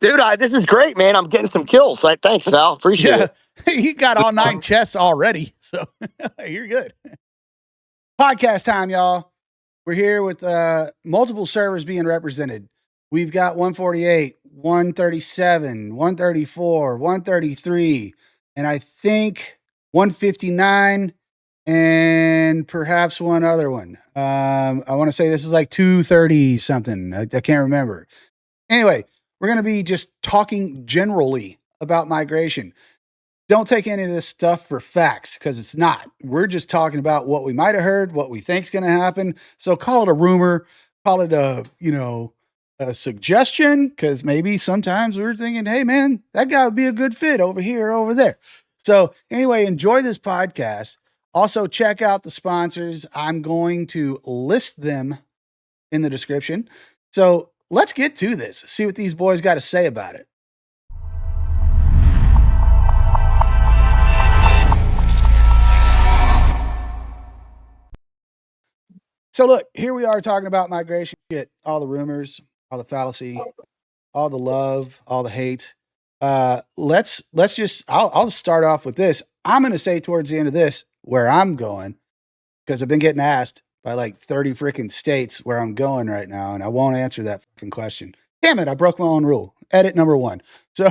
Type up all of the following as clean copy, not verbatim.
Dude, this is great, man. I'm getting some kills. Thanks, Val. Appreciate it. You got all 9 chests already, so you're good. Podcast time, y'all. We're here with multiple servers being represented. We've got 148, 137, 134, 133, and I think 159, and perhaps one other one. I want to say this is like 230 something. I can't remember. Anyway, we're going to be just talking generally about migration. Don't take any of this stuff for facts, because it's not. We're just talking about what we might have heard, what we think's going to happen. So call it a rumor, call it a suggestion, because maybe sometimes we're thinking, hey man, that guy would be a good fit over here or over there. So anyway, enjoy this podcast. Also check out the sponsors. I'm going to list them in the description. So let's get to this. See what these boys got to say about it. So look, here we are talking about migration shit, all the rumors, all the fallacy, all the love, all the hate. Let's just, I'll start off with this. I'm going to say towards the end of this where I'm going, because I've been getting asked by like 30 freaking states where I'm going right now, and I won't answer that fucking question. Damn it, I broke my own rule. Edit number 1. So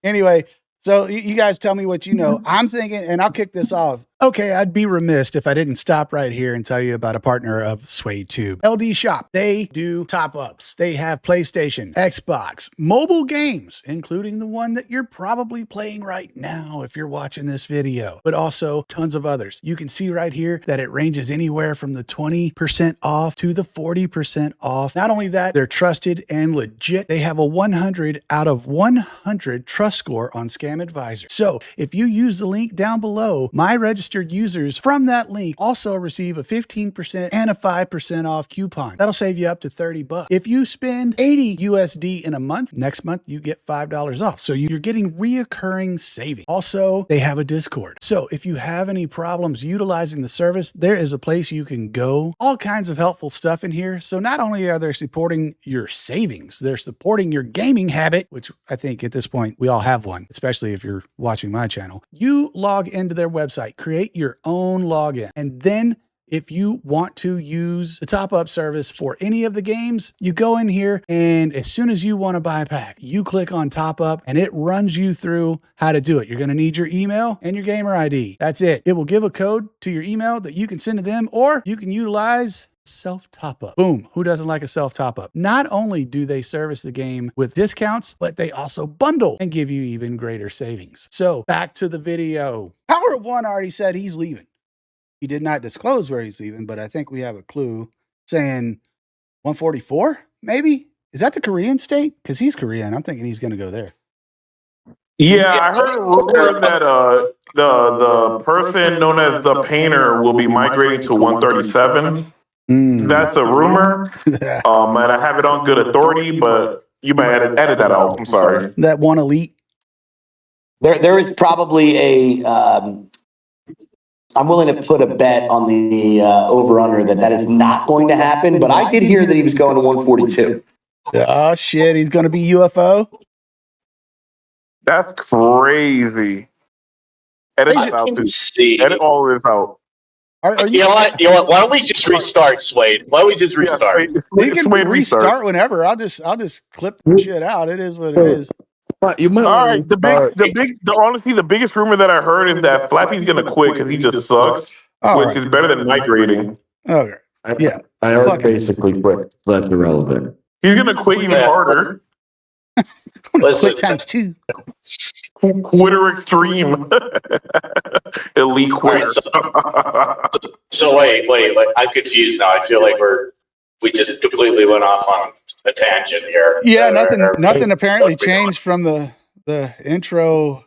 anyway, so you guys tell me what you know. I'm thinking, and I'll kick this off. Okay, I'd be remiss if I didn't stop right here and tell you about a partner of swadetoob. LD Shop. They do top-ups. They have PlayStation, Xbox, mobile games, including the one that you're probably playing right now if you're watching this video, but also tons of others. You can see right here that it ranges anywhere from the 20% off to the 40% off. Not only that, they're trusted and legit. They have a 100 out of 100 trust score on Scam Advisor. So if you use the link down below, my registered users from that link also receive a 15% and a 5% off coupon. That'll save you up to $30. If you spend 80 USD in a month, next month you get $5 off. So you're getting reoccurring savings. Also, they have a Discord. So if you have any problems utilizing the service, there is a place you can go. All kinds of helpful stuff in here. So not only are they supporting your savings, they're supporting your gaming habit, which I think at this point we all have one, especially if you're watching my channel. You log into their website, create your own login, and then if you want to use the top-up service for any of the games, you go in here, and as soon as you want to buy a pack, you click on top up and it runs you through how to do it. You're going to need your email and your gamer ID. That's it. It will give a code to your email that you can send to them, or you can utilize self top-up. Boom. Who doesn't like a self top-up? Not only do they service the game with discounts, but they also bundle and give you even greater savings. So back to the video. Power of One already said he's leaving. He did not disclose where he's leaving, but I think we have a clue saying 144, maybe? Is that the Korean state? Because he's Korean. I'm thinking he's going to go there. Yeah, I heard a rumor that the person known as the painter will be migrating to 137. That's a rumor. And I have it on good authority, but you might edit that out. I'm sorry. That one elite. There is probably a. I'm willing to put a bet on the over-under that is not going to happen, but I did hear that he was going to 142. Oh, shit. He's going to be UFO? That's crazy. Edit it out, too. Edit all of this out. You know what? Why don't we just restart, Swade? Why don't we just restart? You can restart whenever. I'll just clip the shit out. It is what it is. You might all right. Honestly, the biggest rumor that I heard is that Flappy's gonna quit because he just sucks, which is better than migrating. Okay. Yeah. I already basically quit, so that's irrelevant. He's gonna quit even harder. Quit times 2. Quitter extreme. Elite quitter. Right, so wait. I'm confused now. I feel like we just completely went off on a tangent here. Yeah, nothing apparently changed from the intro,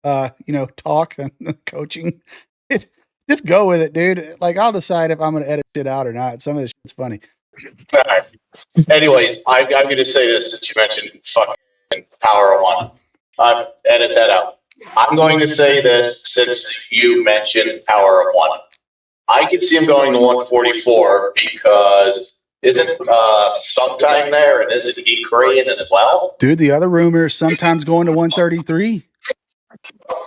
talk and the coaching. Just go with it, dude. Like, I'll decide if I'm going to edit it out or not. Some of this shit's funny. All right. Anyways, I'm going to say this since you mentioned fucking Power of One. Edit that out. I'm going to say this since you mentioned Power of One. I can see him going to 144 because Isn't sometime there, and isn't he Korean as well? Dude, the other rumor is sometimes going to 133.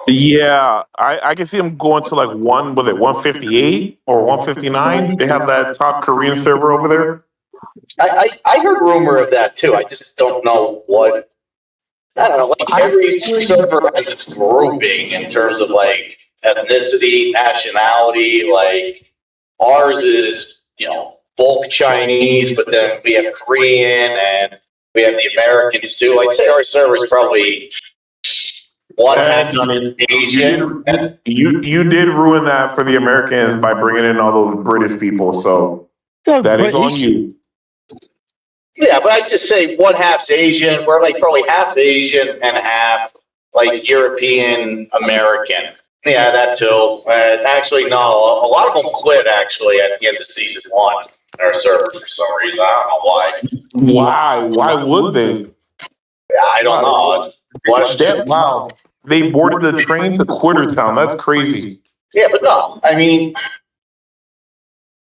Yeah, I can see him going to like 158 or 159. They have that top Korean server over there. I heard rumor of that too. I just don't know what. I don't know. Like every server has its grouping in terms of like ethnicity, nationality. Like ours is bulk Chinese, but then we have Korean and we have the Americans too. I'd say our server is probably one half Asian. You did ruin that for the Americans by bringing in all those British people. So that is on you. Yeah, but I'd just say one half's Asian. We're like probably half Asian and half like European American. Yeah, that too. Actually, no, a lot of them quit actually at the end of season 1 in our server for some reason. I don't know why. Why would they? Yeah, I don't know. It's a question. Wow. They boarded the train to Quittertown. That's crazy. Yeah, but no, I mean,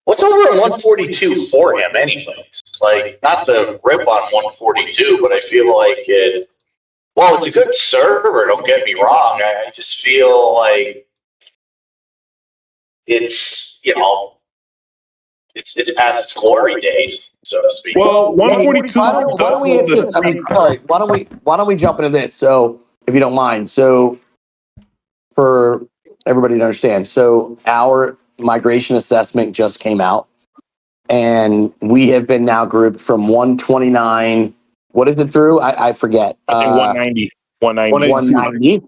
what's over in 142 for him, anyways? Like, not to rip on 142, but I feel like it. Well, it's a good server. Don't get me wrong. I just feel like it's it's past its glory days, so to speak. Well, 142. Why don't we hit this? I mean, sorry. Why don't we jump into this? So, if you don't mind, so for everybody to understand, so our migration assessment just came out, and we have been now grouped from 129. What is it through? I forget. I think 190. 190.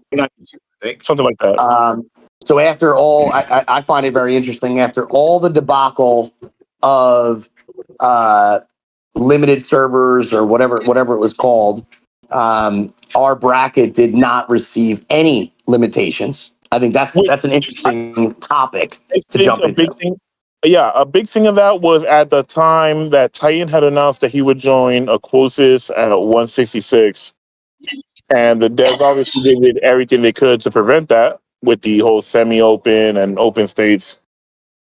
Something like that. So after all, I find it very interesting. After all the debacle of limited servers or whatever it was called, our bracket did not receive any limitations. I think that's an interesting topic to jump into. Big thing. Yeah, a big thing of that was at the time that Titan had announced that he would join Aquosis at 166. And the devs obviously did everything they could to prevent that with the whole semi-open and open states.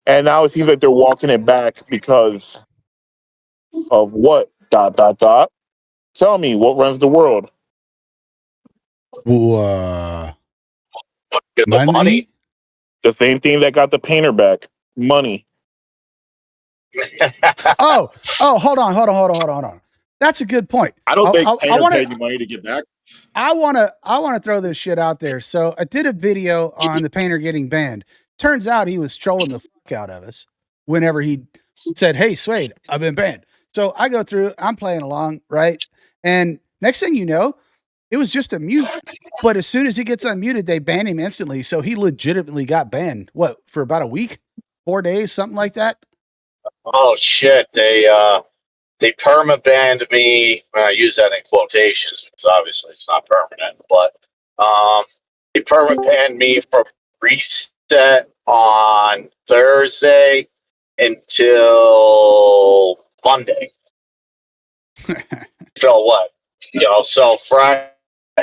And now it seems like they're walking it back because of what? ... Tell me, what runs the world? Money? The same thing that got the painter back. Money. Oh, hold on. That's a good point. I don't think I wanna, paid you money to get back. I wanna throw this shit out there. So I did a video on the painter getting banned. Turns out he was trolling the fuck out of us whenever he said, "Hey, Swade, I've been banned." So I go through, I'm playing along, right? And next thing you know, it was just a mute. But as soon as he gets unmuted, they ban him instantly. So he legitimately got banned. What, for about a week? 4 days, something like that? Oh shit! They perma-banned me. I use that in quotations because obviously it's not permanent. But they perma-banned me from reset on Thursday until Monday. So what? So Friday.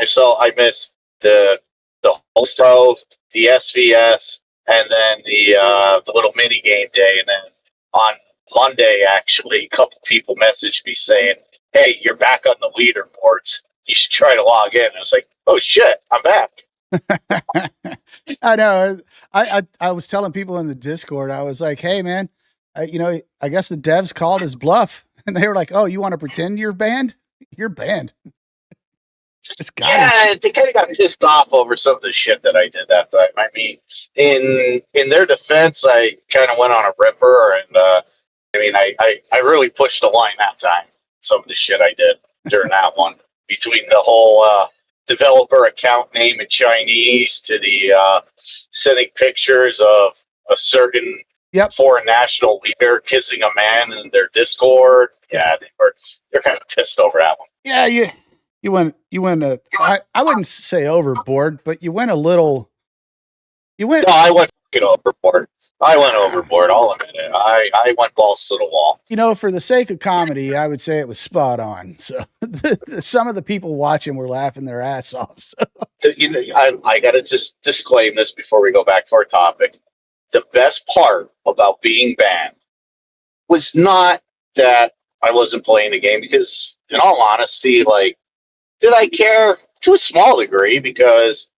So I missed the whole stove, the SVS, and then the little mini game day, and then on Monday, actually, a couple people messaged me saying, "Hey, you're back on the leaderboards. You should try to log in." I was like, "Oh shit, I'm back." I know. I was telling people in the Discord, I was like, "Hey, man, I guess the devs called his bluff," and they were like, "Oh, you want to pretend you're banned? You're banned." Yeah, they kind of got pissed off over some of the shit that I did that time. I mean, in their defense, I kind of went on a ripper, and I really pushed the line that time. Some of the shit I did during that one, between the whole developer account name in Chinese to the sending pictures of a certain foreign national leader kissing a man in their Discord. Yeah, they're kind of pissed over that one. Yeah, you went I wouldn't say overboard, but you went a little. No, I went overboard. I'll admit it. I went balls to the wall. For the sake of comedy, I would say it was spot on. So some of the people watching were laughing their ass off. So. I got to just disclaim this before we go back to our topic. The best part about being banned was not that I wasn't playing the game because, in all honesty, like, did I care? To a small degree, because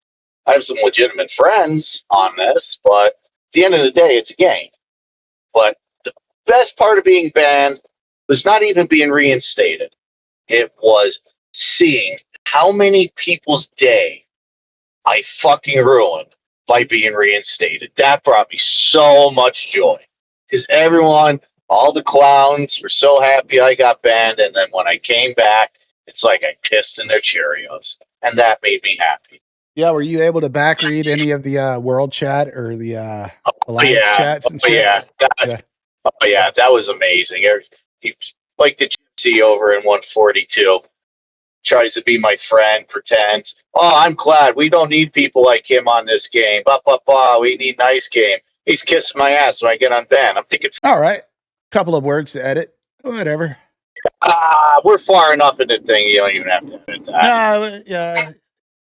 I have some legitimate friends on this, but at the end of the day, it's a game. But the best part of being banned was not even being reinstated. It was seeing how many people's day I fucking ruined by being reinstated. That brought me so much joy. Because everyone, all the clowns were so happy I got banned, and then when I came back, it's like I pissed in their Cheerios. And that made me happy. Yeah, were you able to back read any of the world chat or the alliance chats and shit? That was amazing. Like the gypsy over in 142 tries to be my friend, pretends, oh, I'm glad we don't need people like him on this game. We need nice game. He's kissing my ass when I get unbanned. I'm thinking, all right, couple of words to edit, whatever. We're far enough in the thing. You don't even have to edit that. No, yeah,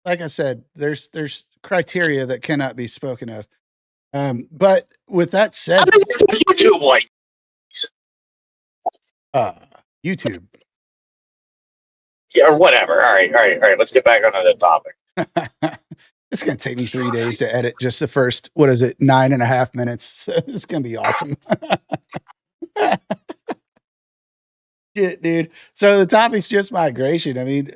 like I said, there's criteria that cannot be spoken of. But with that said, YouTube like YouTube. Yeah, or whatever. All right. Let's get back onto the topic. It's going to take me 3 days to edit just the first, 9.5 minutes. So it's going to be awesome. Shit, dude. So the topic's just migration. I mean,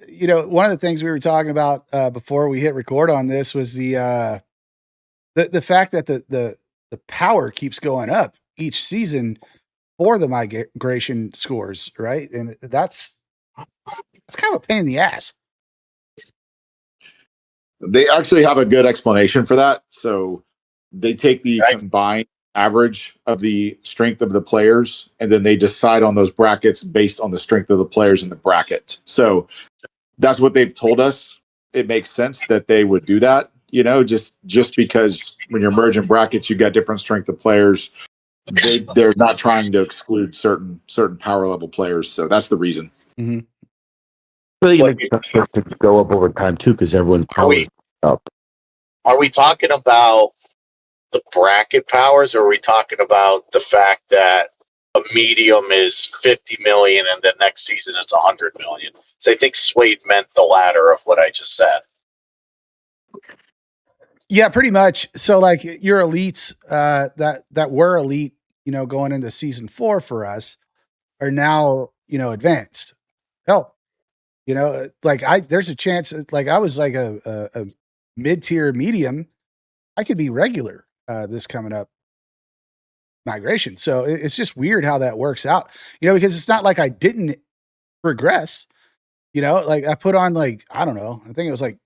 one of the things we were talking about before we hit record on this was the fact that the power keeps going up each season for the migration scores, right? And that's kind of a pain in the ass. They actually have a good explanation for that. So they take the combined average of the strength of the players, and then they decide on those brackets based on the strength of the players in the bracket. So that's what they've told us. It makes sense that they would do that, just because when you're merging brackets, you got different strength of players. They're not trying to exclude certain power level players. So that's the reason. Mm-hmm. Really make it to go up over time too, because everyone's powers up. Are we talking about the bracket powers, or are we talking about the fact that a medium is 50 million and then next season it's 100 million? So I think Swade meant the latter of what I just said. Yeah, pretty much. So like your elites that were elite, going into season 4 for us are now, advanced. Hell, there's a chance, like I was like a mid-tier medium. I could be regular this coming up migration. So it's just weird how that works out, because it's not like I didn't progress, like I put on I don't know, I think it was like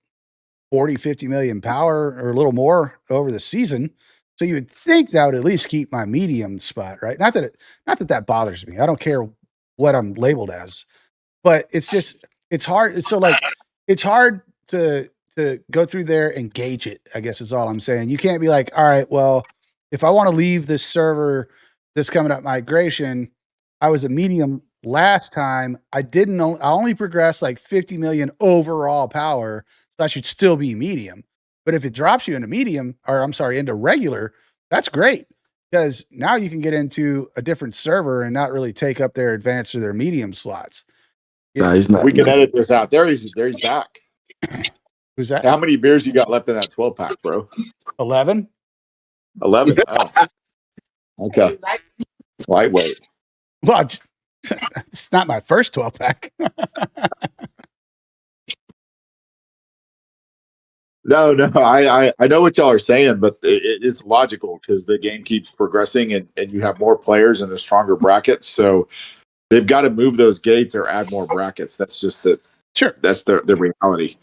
40, 50 million power or a little more over the season. So you would think that would at least keep my medium spot, right? Not that bothers me. I don't care what I'm labeled as, but it's hard. So it's hard to go through there and gauge it, I guess is all I'm saying. You can't be like, all right, well, if I want to leave this server, this coming up migration, I was a medium last time. I only progressed like 50 million overall power. So I should still be medium. But if it drops you into medium, or I'm sorry, into regular, that's great. Because now you can get into a different server and not really take up their advanced or their medium slots. No, he's not. We can edit this out. There he's back. Who's that? How many beers you got left in that 12-pack, bro? 11. 11? Oh. Okay. Lightweight. Well, it's not my first 12-pack. No, I know what y'all are saying, but it's logical because the game keeps progressing and you have more players and a stronger bracket. So they've got to move those gates or add more brackets. That's just sure. That's the reality.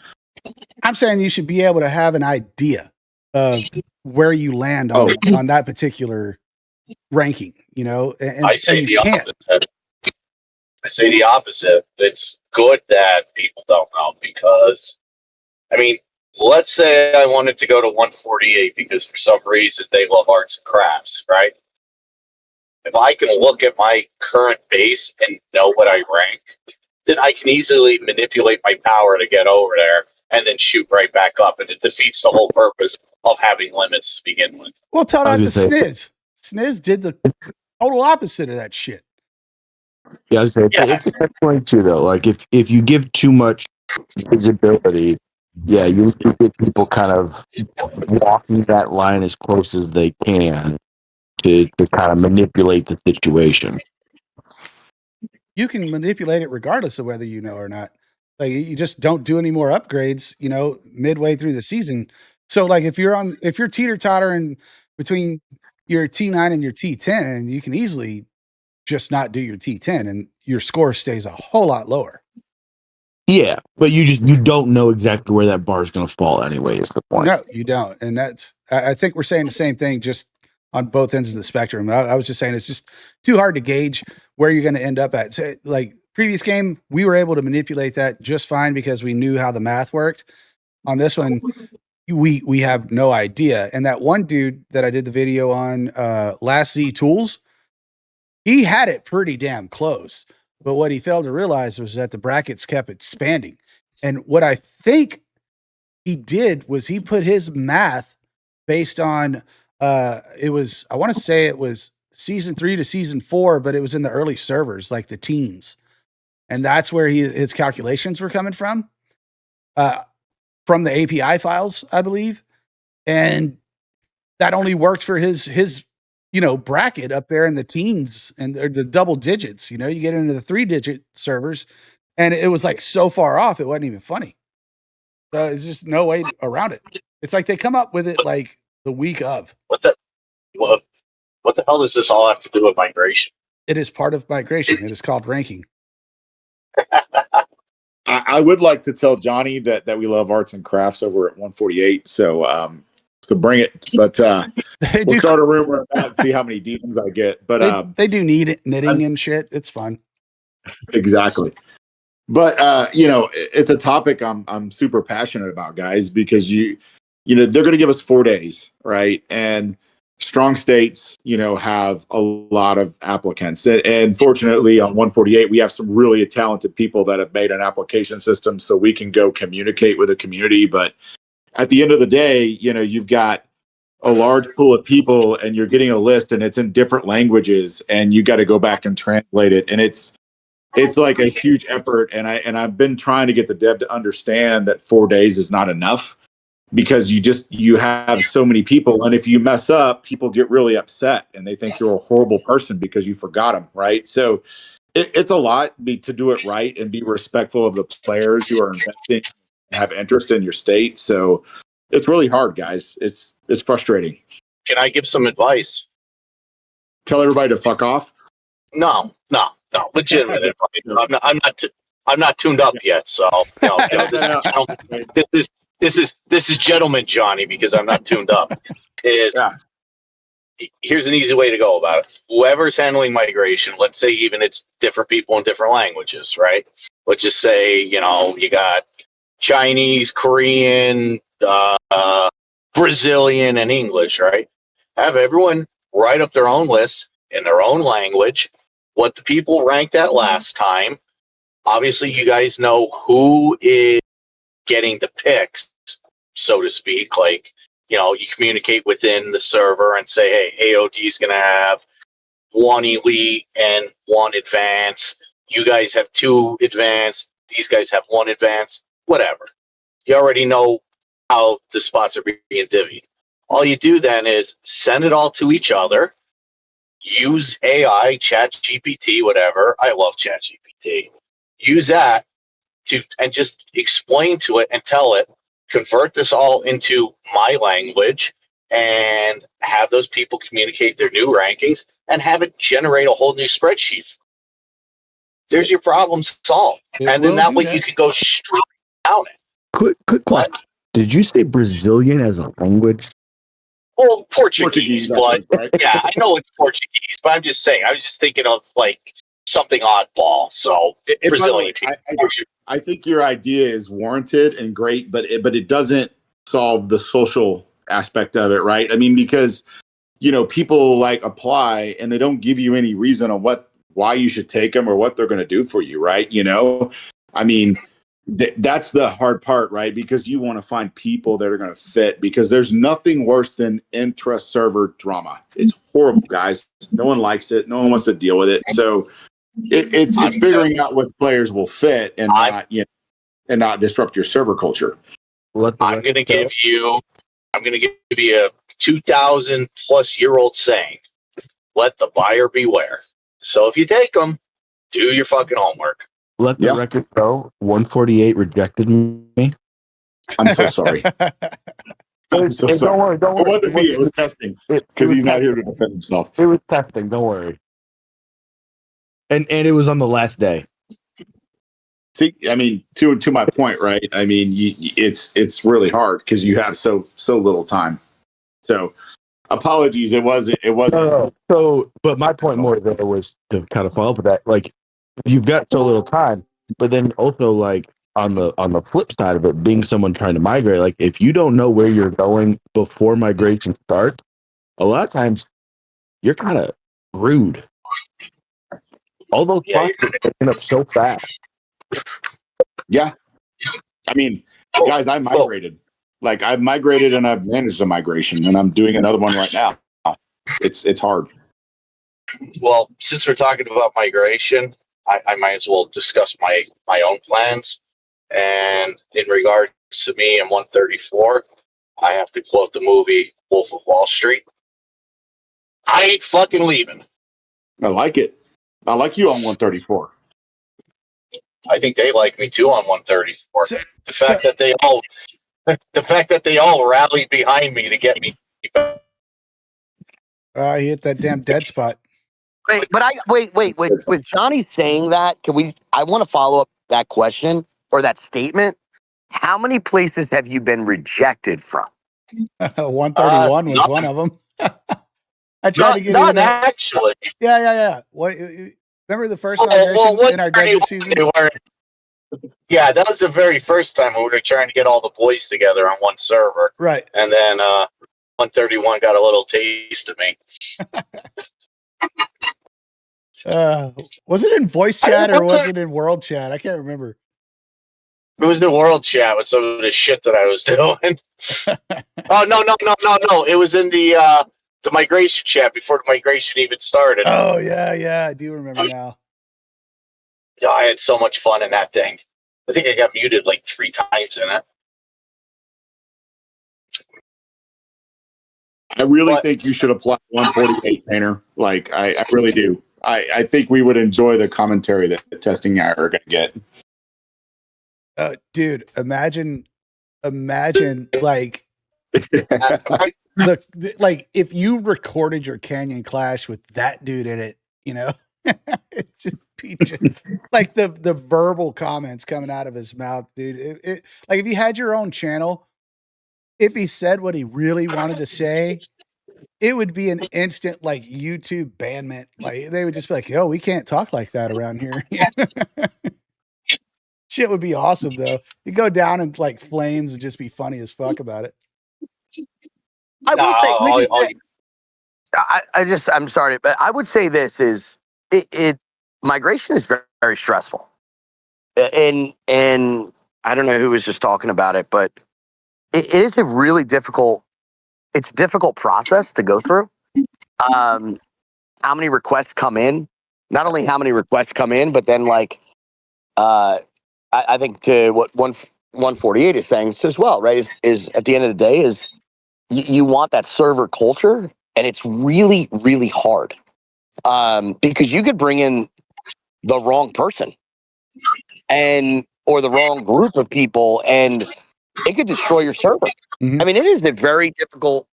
I'm saying you should be able to have an idea of where you land on that particular ranking, and I say you can't. I say the opposite. It's good that people don't know because, let's say I wanted to go to 148 because for some reason they love arts and crafts, right? If I can look at my current base and know what I rank, then I can easily manipulate my power to get over there and then shoot right back up. And it defeats the whole purpose of having limits to begin with. Well, tell that to Sniz. Sniz did the total opposite of that shit. Yeah, I was saying, it's a catch 22 though. Like if you give too much visibility, yeah, you get people kind of walking that line as close as they can to kind of manipulate the situation. You can manipulate it regardless of whether you know or not. Like you just don't do any more upgrades, midway through the season. So like if you're teeter-tottering between your T9 and your T10, you can easily just not do your T10 and your score stays a whole lot lower. Yeah, but you don't know exactly where that bar is going to fall anyway. Is the point? No, you don't. And I think we're saying the same thing, just on both ends of the spectrum. I was just saying it's just too hard to gauge where you're going to end up at. So, like previous game, we were able to manipulate that just fine because we knew how the math worked. On this one, we have no idea. And that one dude that I did the video on, Last Z Tools, he had it pretty damn close. But what he failed to realize was that the brackets kept expanding. And what I think he did was he put his math based on I want to say it was season 3 to season 4, but it was in the early servers, like the teens. And that's where his calculations were coming from the API files, I believe. And that only worked for his bracket up there in the teens and the double digits. You get into the 3-digit servers, and it was like so far off, it wasn't even funny. There's just no way around it. It's like they come up with it like the week of. What the hell does this all have to do with migration? It is part of migration. It is called ranking. I would like to tell Johnny that we love arts and crafts over at 148. So bring it. But we'll start a rumor of that and see how many demons I get. But they do need knitting and shit. It's fun. Exactly. But it's a topic I'm super passionate about, guys, because they're going to give us 4 days, right? And strong states, have a lot of applicants. And fortunately, on 148, we have some really talented people that have made an application system so we can go communicate with the community. But at the end of the day, you've got a large pool of people and you're getting a list and it's in different languages and you got to go back and translate it. And it's like a huge effort. And I've been trying to get the dev to understand that 4 days is not enough because you have so many people. And if you mess up, people get really upset and they think you're a horrible person because you forgot them. Right. So it's a lot to do it right and be respectful of the players who are investing and have interest in your state. So it's really hard, guys. It's frustrating. Can I give some advice? Tell everybody to fuck off. No. Legitimate advice. I'm not tuned up yet, so this is gentleman Johnny because I'm not tuned up. Here's an easy way to go about it. Whoever's handling migration, let's say even it's different people in different languages, right? Let's just say you got Chinese, Korean, Brazilian, and English, right? Have everyone write up their own list in their own language. What the people ranked at last time. Obviously, you guys know who is getting the picks, so to speak. Like, you communicate within the server and say, hey, AOD is going to have 1 elite and 1 advance. You guys have 2 advanced. These guys have 1 advance. Whatever. You already know how the spots are being divvied. All you do then is send it all to each other. Use AI, Chat GPT, whatever. I love Chat GPT. Use that and just explain to it and tell it, convert this all into my language and have those people communicate their new rankings and have it generate a whole new spreadsheet. There's your problem solved. And then that way you can go straight down it. Quick question. Did you say Brazilian as a language? Well, Portuguese, but right? Yeah, I know it's Portuguese, but I'm just saying, I was just thinking of like something oddball. So Brazilian. I think your idea is warranted and great, but it doesn't solve the social aspect of it, right? I mean, because people like apply and they don't give you any reason on why you should take them or what they're going to do for you, right? I mean. That's the hard part, right? Because you want to find people that are going to fit because there's nothing worse than intra-server drama. It's horrible, guys. No one likes it. No one wants to deal with it. So It's figuring out what players will fit and not disrupt your server culture. I'm going to give you a 2,000 plus year old saying, let the buyer beware. So if you take them, do your fucking homework. Let the record go. 148 rejected me. I'm so sorry. I'm so sorry. Don't worry. It wasn't me. It was testing because he's not here to defend himself. It was testing. Don't worry. And it was on the last day. See, I mean, to my point, right? I mean, it's really hard because you have so little time. So, apologies. It wasn't. No. So, but my point more there was to kind of follow up with that. Like, you've got so little time, but then also like on the flip side of it, being someone trying to migrate, like if you don't know where you're going before migration starts, a lot of times you're kind of rude. All those spots get taken up so fast. Yeah. I mean, guys, I migrated. Like I've migrated and I've managed a migration, and I'm doing another one right now. It's hard. Well, since we're talking about migration, I might as well discuss my own plans. And in regards to me and 134, I have to quote the movie Wolf of Wall Street. I ain't fucking leaving. I like it. I like you on 134. I think they like me too on 134. The fact that they all rallied behind me to get me back. He hit that damn dead spot. Wait. With Johnny saying that, I want to follow up that question or that statement. How many places have you been rejected from? 131 was one of them. I tried to get none, actually. Yeah. What? Remember the first migration in our desert season? Yeah, that was the very first time when we were trying to get all the boys together on one server. Right. And then 131 got a little taste of me. Was it in voice chat or was it in world chat? I can't remember. It was the world chat with some of the shit that I was doing. Oh, no. It was in the migration chat before the migration even started. Oh, yeah. I do remember now. Yeah, I had so much fun in that thing. I think I got muted like 3 times in it. I really think you should apply 148, Painter. Like, I really do. I think we would enjoy the commentary that the testing are going to get. Dude, imagine like like if you recorded your Canyon Clash with that dude in it, it should be like the verbal comments coming out of his mouth, dude. It like if you had your own channel, if he said what he really wanted to say, it would be an instant like YouTube banment. Like they would just be like, "Yo, we can't talk like that around here." Shit would be awesome though. You go down in like flames and just be funny as fuck about it. I'm sorry, but I would say this is migration is very, very stressful. And I don't know who was just talking about it, but it is a really difficult process to go through. How many requests come in? Not only how many requests come in, but then like I think to what 148 is saying as well, right? Is at the end of the day is you want that server culture, and it's really, really hard because you could bring in the wrong person or the wrong group of people, and it could destroy your server. Mm-hmm. I mean, it is a very difficult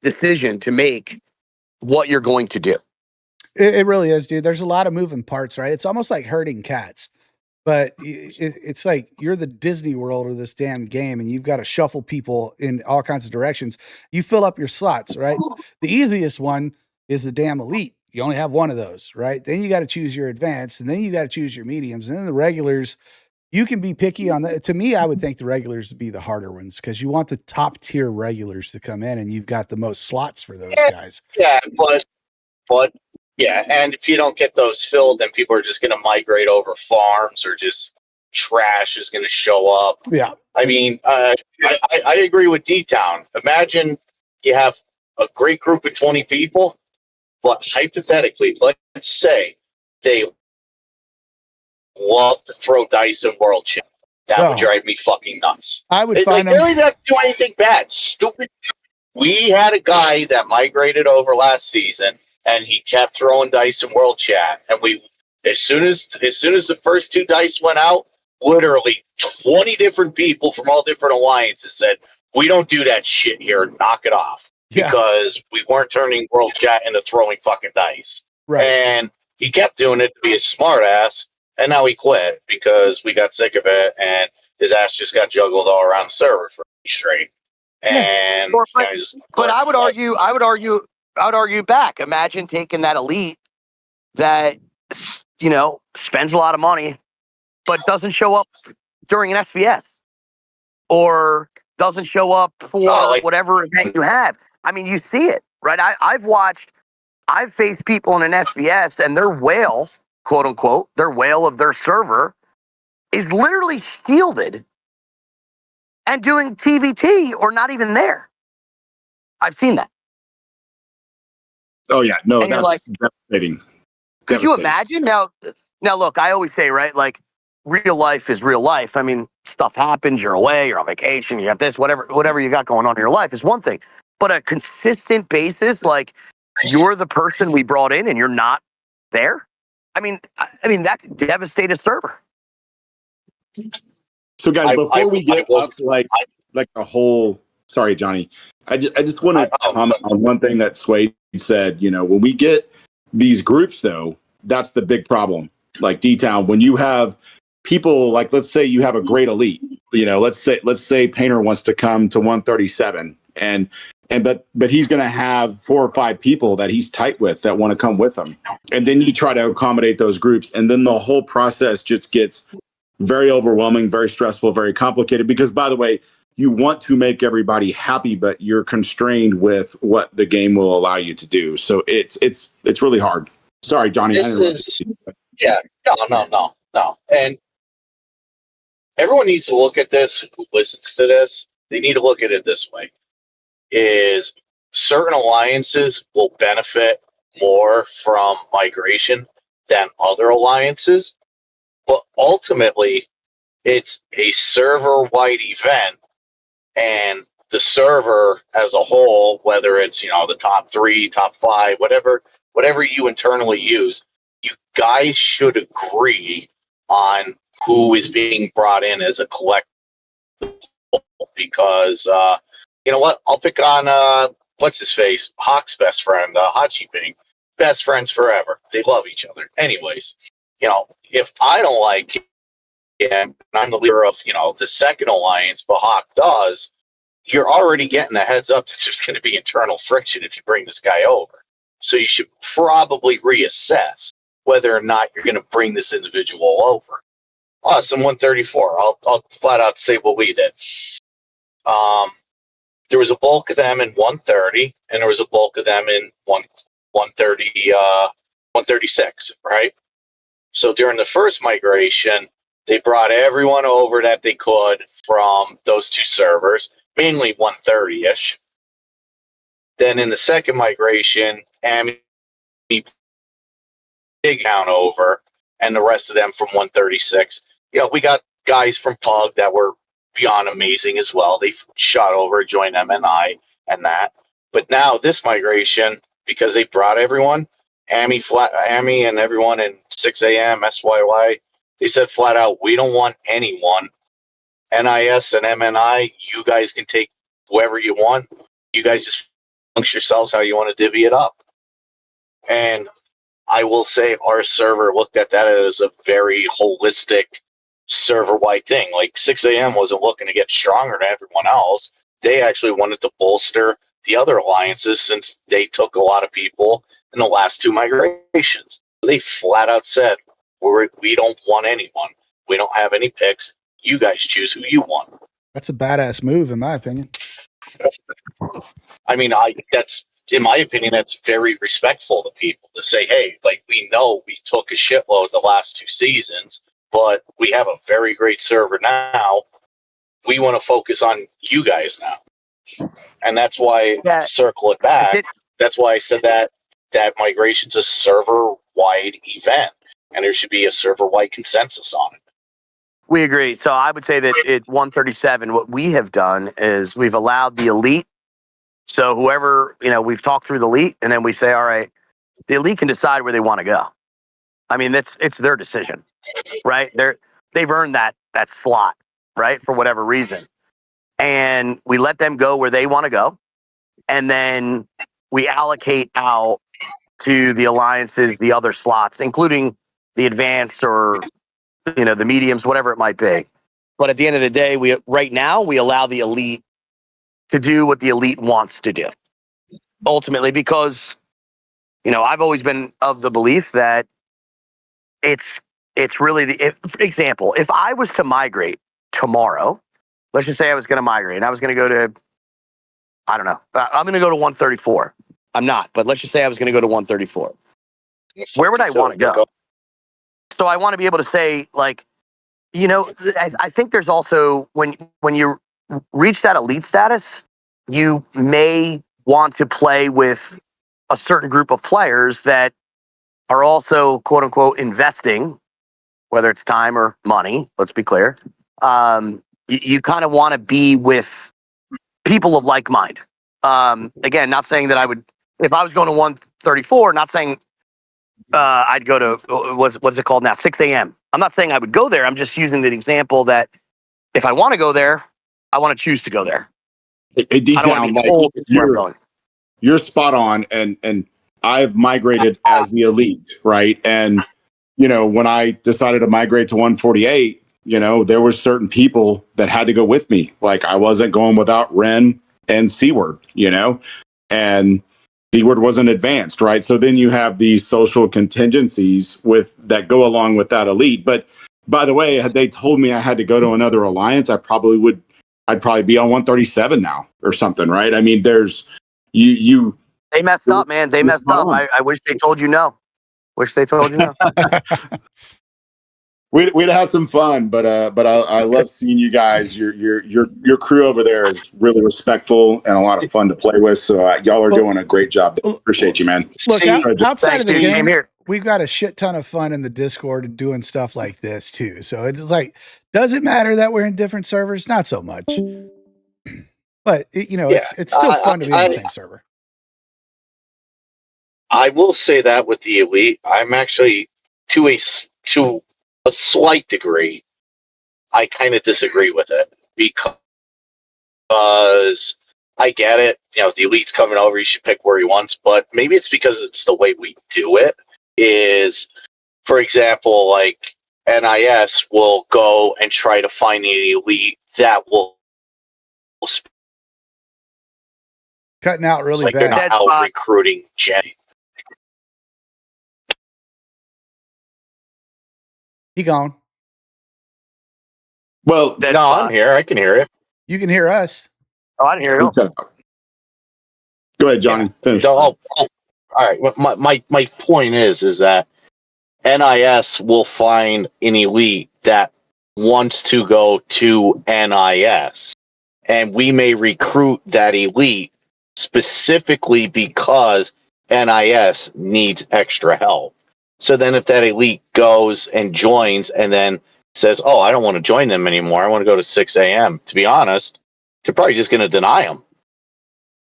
decision to make what you're going to do. It really is, dude. There's a lot of moving parts, right? It's almost like herding cats. But it's like you're the Disney World of this damn game, and you've got to shuffle people in all kinds of directions. You fill up your slots, right? The easiest one is the damn elite. You only have one of those, right? Then you got to choose your advanced, and then you got to choose your mediums, and then the regulars. You can be picky on that. To me, I would think the regulars would be the harder ones because you want the top tier regulars to come in, and you've got the most slots for those guys. Yeah, but yeah, and if you don't get those filled, then people are just going to migrate over farms, or just trash is going to show up. Yeah, I mean, I agree with D-Town. Imagine you have a great group of 20 people, but hypothetically, let's say they love to throw dice in World Champ. That would drive me fucking nuts. I would Like, find they them. don't even have to do anything bad. Stupid. We had a guy that migrated over last season, and he kept throwing dice in World Chat. And we, as soon as the first two dice went out, literally 20 different people from all different alliances said, "We don't do that shit here. Knock it off." Yeah. Because we weren't turning World Chat into throwing fucking dice. Right. And he kept doing it to be a smart ass, and now he quit because we got sick of it, and his ass just got juggled all around the server for straight. And but I would argue back. Imagine taking that elite that spends a lot of money, but doesn't show up during an SVS or doesn't show up for whatever event you have. I mean, you see it, right? I've faced people in an SVS, and their whale, quote unquote, their whale of their server is literally shielded and doing TVT or not even there. I've seen that. Oh yeah, no, And you're that's like, devastating. Could you imagine? Now, look, I always say, right, like real life is real life. I mean, stuff happens. You're away. You're on vacation. You have this, whatever you got going on in your life is one thing. But a consistent basis, like you're the person we brought in and you're not there. I mean, that could devastate a server. So, guys, before we get up to like a whole, sorry, Johnny, I just want to comment on one thing that Swade said. When we get these groups, though, that's the big problem. Like D-Town, when you have people like, let's say you have a great elite, let's say Painter wants to come to 137, but he's going to have 4 or 5 people that he's tight with that want to come with him, and then you try to accommodate those groups, and then the whole process just gets very overwhelming, very stressful, very complicated. Because, by the way, you want to make everybody happy, but you're constrained with what the game will allow you to do. So it's really hard. Sorry, Johnny. No. And everyone needs to look at this. Who listens to this? They need to look at it this way: is certain alliances will benefit more from migration than other alliances, but ultimately, it's a server-wide event, and the server as a whole, whether it's the top 3, top 5, whatever you internally use, you guys should agree on who is being brought in as a collective. Because you know what? I'll pick on what's his face, Hawk's best friend, Hachi Ping. Best friends forever. They love each other. Anyways, if I don't like him, and I'm the leader of the second alliance, but Hawk does, you're already getting a heads up that there's going to be internal friction if you bring this guy over. So you should probably reassess whether or not you're going to bring this individual over. Us in 134, I'll flat out say what we did. There was a bulk of them in 130, and there was a bulk of them in 136, right? So during the first migration, they brought everyone over that they could from those two servers, mainly 130-ish. Then in the second migration, Amy big down over, and the rest of them from 136. We got guys from Pug that were beyond amazing as well. They shot over, joined MNI and that. But now this migration, because they brought everyone, Amy and everyone in 6 a.m. SYY, they said flat out, we don't want anyone. NIS and MNI, you guys can take whoever you want. You guys just function yourselves how you want to divvy it up. And I will say our server looked at that as a very holistic server-wide thing. Like 6 a.m. wasn't looking to get stronger than everyone else. They actually wanted to bolster the other alliances since they took a lot of people in the last 2 migrations. They flat out said, we don't want anyone. We don't have any picks. You guys choose who you want. That's a badass move, in my opinion. I mean, that's in my opinion, that's very respectful to people to say, hey, like, we know we took a shitload the last 2 seasons, but we have a very great server now. We want to focus on you guys now. And that's why, circle it back, that's why I said that migration's a server-wide event. and there should be a server-wide consensus on it. We agree. So I would say that at 137, what we have done is we've allowed the elite. So whoever, we've talked through the elite, and then we say, all right, the elite can decide where they want to go. I mean, it's their decision, right? They've earned that slot, right, for whatever reason. And we let them go where they want to go. And then we allocate out to the alliances the other slots, including the advanced or the mediums, whatever it might be. But at the end of the day, right now we allow the elite to do what the elite wants to do. Ultimately, because I've always been of the belief that it's really for example, if I was to migrate tomorrow, let's just say I was going to migrate and I was going to go to, I don't know, I'm going to go to 134. I'm not, but let's just say I was going to go to 134. Where would I want to go? So I want to be able to say, like, I think there's also when you reach that elite status, you may want to play with a certain group of players that are also quote unquote investing, whether it's time or money. Let's be clear. You kind of want to be with people of like mind. Again, not saying that I would, if I was going to 134, not saying I'd go to, what's it called now? 6 a.m. I'm not saying I would go there. I'm just using the example that if I want to go there, I want to choose to go there. Deep down, like you're spot on. And I've migrated as the elite, right? And, when I decided to migrate to 148, there were certain people that had to go with me. Like I wasn't going without Ren and Seaward, and Seaward wasn't advanced, right? So then you have these social contingencies that go along with that elite. But by the way, had they told me I had to go to another alliance, I'd probably be on 137 now or something, right? I mean, there's you. They messed up, man. They messed up. I wish they told you no. Wish they told you no. We'd have some fun, but I love seeing you guys. Your crew over there is really respectful and a lot of fun to play with. So y'all are doing a great job. Appreciate you, man. Look, outside of the game, we've got a shit ton of fun in the Discord and doing stuff like this too. So it's like, does it matter that we're in different servers? Not so much, but it's still fun to be on the same server. I will say that with the elite, I'm actually to a slight degree, I kind of disagree with it because I get it. The elite's coming over, you should pick where he wants, but maybe it's because it's the way we do it. Is, for example, like NIS will go and try to find the elite that will cutting out really like bad. They're not out recruiting Jenny. He gone. Well, no, I'm here. I can hear it. You can hear us. Oh, I didn't hear you. Go ahead, Johnny. Finish. All right. My point is that NIS will find an elite that wants to go to NIS, and we may recruit that elite specifically because NIS needs extra help. So then if that elite goes and joins and then says, oh, I don't want to join them anymore, I want to go to 6 a.m., to be honest, they're probably just going to deny them.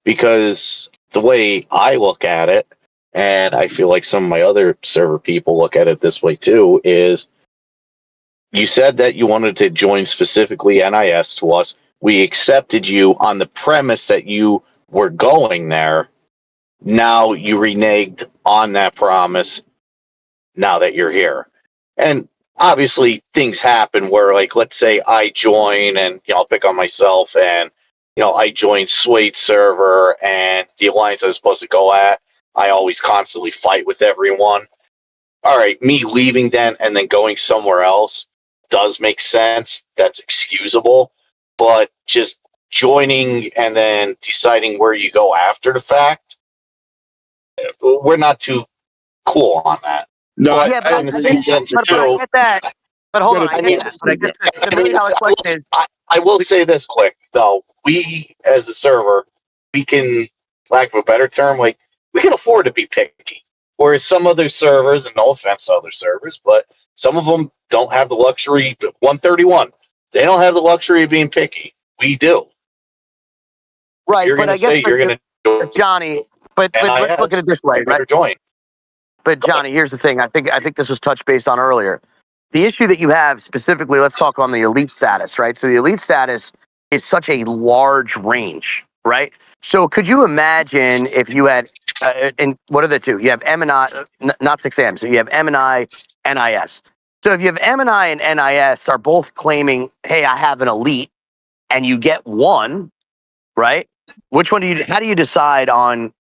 Because the way I look at it, and I feel like some of my other server people look at it this way too, is you said that you wanted to join specifically NIS to us. We accepted you on the premise that you were going there. Now you reneged on that promise now that you're here. And obviously things happen where, like, let's say I join and, I'll pick on myself and, I join Suede server and the alliance I was supposed to go at, I always constantly fight with everyone. All right, me leaving then and then going somewhere else does make sense. That's excusable. But just joining and then deciding where you go after the fact, we're not too cool on that. No, I get that. But hold on, I get that. But I guess the million-dollar question is... I will say this quick, though. We, as a server, we can, lack of a better term, like, we can afford to be picky. Whereas some other servers, and no offense to other servers, but some of them don't have the luxury. 131, they don't have the luxury of being picky. We do. Right, You're but going I to guess, say you're going to Johnny, but let's look at it this way, right? better join. But Johnny, here's the thing. I think this was touched based on earlier. The issue that you have specifically, let's talk on the elite status, right? So the elite status is such a large range, right? So could you imagine if you had, and what are the two? You have M and I, not 6M. So you have M and I, NIS. So if you have M and I and NIS are both claiming, hey, I have an elite, and you get one, right? Which one how do you decide on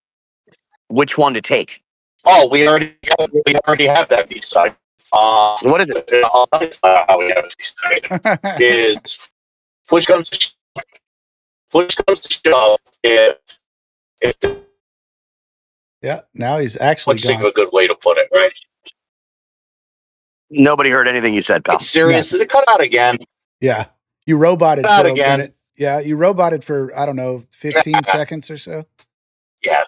which one to take? Oh, we already have that decided. What is it? I'll tell you how we have it decided. Is push comes to shove. If Yeah, now he's actually let's think of gone. a good way to put it, right? Nobody heard anything you said, pal. It's serious. It cut out again. Yeah, you roboted Cut out for a again. minute. Yeah, you roboted for, I don't know, 15 seconds or so. Yeah.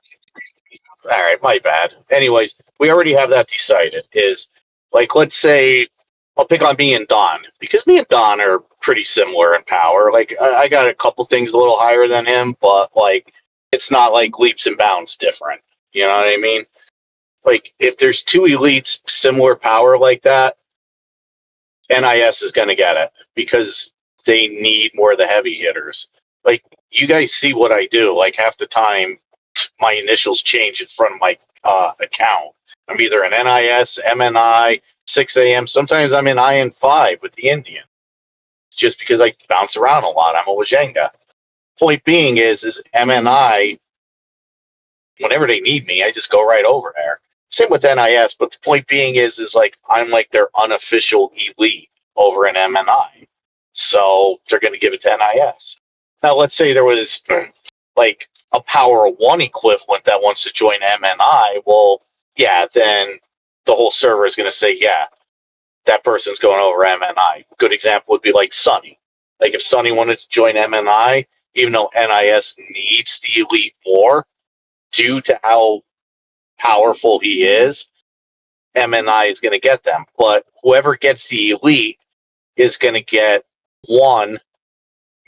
All right, my bad. Anyways, we already have that decided. Is like, let's say I'll pick on me and Don because me and Don are pretty similar in power. Like, I got a couple things a little higher than him, but like, it's not like leaps and bounds different. You know what I mean? Like, if there's two elites similar power like that, NIS is going to get it because they need more of the heavy hitters. Like, you guys see what I do. Like, half the time, my initials change in front of my account. I'm either an NIS, MNI, 6AM. Sometimes I'm in IN5 with the Indian, just because I bounce around a lot. I'm a Wajenga. Point being is MNI, whenever they need me, I just go right over there. Same with NIS, but the point being is like I'm like their unofficial elite over in MNI. So they're going to give it to NIS. Now, let's say there was like a power 1 equivalent that wants to join MNI. Well, yeah, then the whole server is going to say, yeah, that person's going over MNI. Good example would be like Sunny. Like if Sunny wanted to join MNI, even though NIS needs the elite more due to how powerful he is, MNI is going to get them. But whoever gets the elite is going to get one,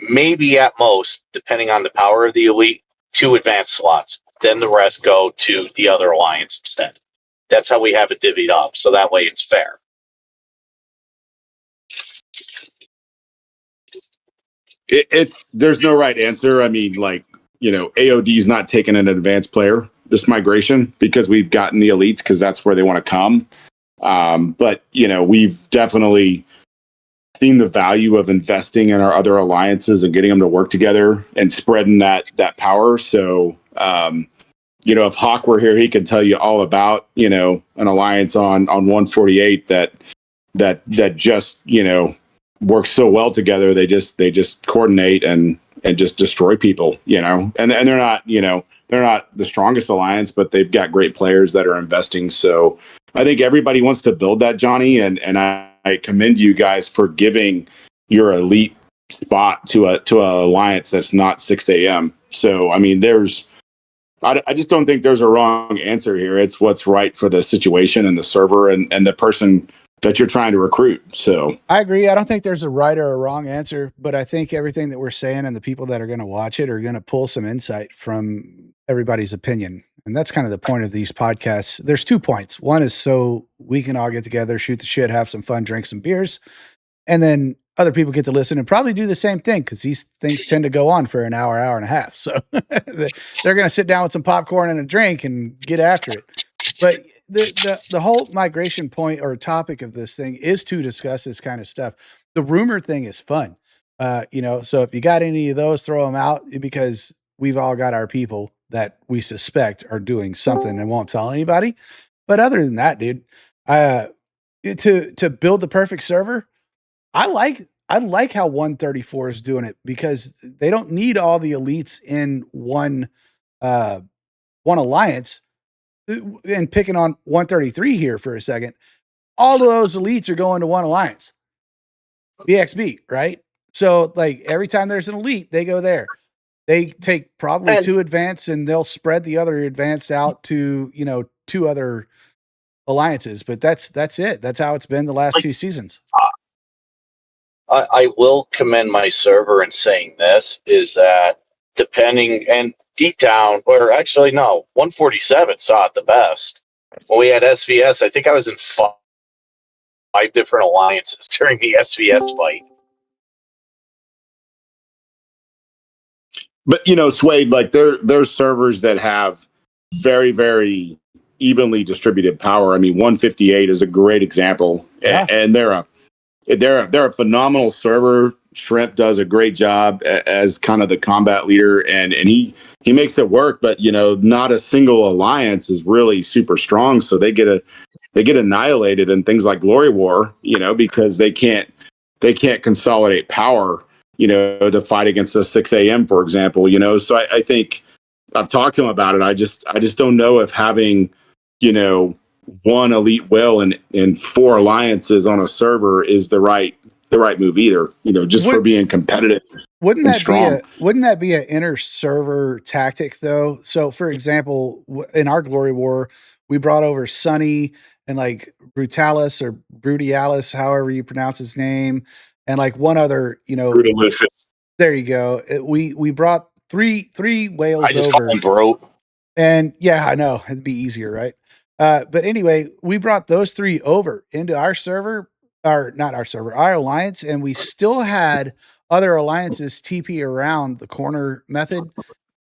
maybe at most, depending on the power of the elite, 2 advanced slots. Then the rest go to the other alliance instead. That's how we have it divvied up. So that way it's fair. There's no right answer. I mean, like, AOD is not taking an advanced player this migration because we've gotten the elites because that's where they want to come. But we've definitely seen the value of investing in our other alliances and getting them to work together and spreading that power. So, if Hawk were here, he could tell you all about, an alliance on 148 that just, works so well together. They just coordinate and just destroy people, and they're not, they're not the strongest alliance, but they've got great players that are investing. So I think everybody wants to build that, Johnny, and I commend you guys for giving your elite spot to a alliance that's not 6 AM. So I mean, I just don't think there's a wrong answer here. It's what's right for the situation and the server and the person that you're trying to recruit. So I agree. I don't think there's a right or a wrong answer, but I think everything that we're saying and the people that are going to watch it are going to pull some insight from everybody's opinion. And that's kind of the point of these podcasts. There's 2 points. One is so we can all get together, shoot the shit, have some fun, drink some beers. And then other people get to listen and probably do the same thing because these things tend to go on for an hour, hour and a half. So they're going to sit down with some popcorn and a drink and get after it. But the whole migration point or topic of this thing is to discuss this kind of stuff. The rumor thing is fun. So if you got any of those, throw them out because we've all got our people that we suspect are doing something and won't tell anybody. But other than that, dude, to build the perfect server, I like how 134 is doing it because they don't need all the elites in one alliance. And picking on 133 here for a second, all of those elites are going to one alliance, BXB, right? So like every time there's an elite, they go there. They take probably 2 advanced and they'll spread the other advanced out to, 2 other alliances, but that's it. That's how it's been the last 2 seasons. I will commend my server in saying this is that depending and deep down, or actually no, 147 saw it the best. When we had SVS, I think I was in five different alliances during the SVS fight. But Suede, like there's servers that have very, very evenly distributed power. I mean, 158 is a great example, Yeah. and they're a phenomenal server. Shrimp does a great job as kind of the combat leader, and he makes it work. But not a single alliance is really super strong, so they get annihilated in things like Glory War, because they can't consolidate power, to fight against a 6 a.m. for example. So I think I've talked to him about it. I just don't know if having one elite whale and 4 alliances on a server is the right move either. Just for being competitive. Wouldn't and that strong. wouldn't that be an inner server tactic though? So for example, in our Glory War, we brought over Sunny and like Brutalis or Brutialis, however you pronounce his name, and like one other, Brutalicious. there you go. We brought three whales I just over. call them bro. And yeah, I know it'd be easier, right? But anyway, we brought those 3 over into our server, or not our server, our alliance, and we still had other alliances TP around the corner method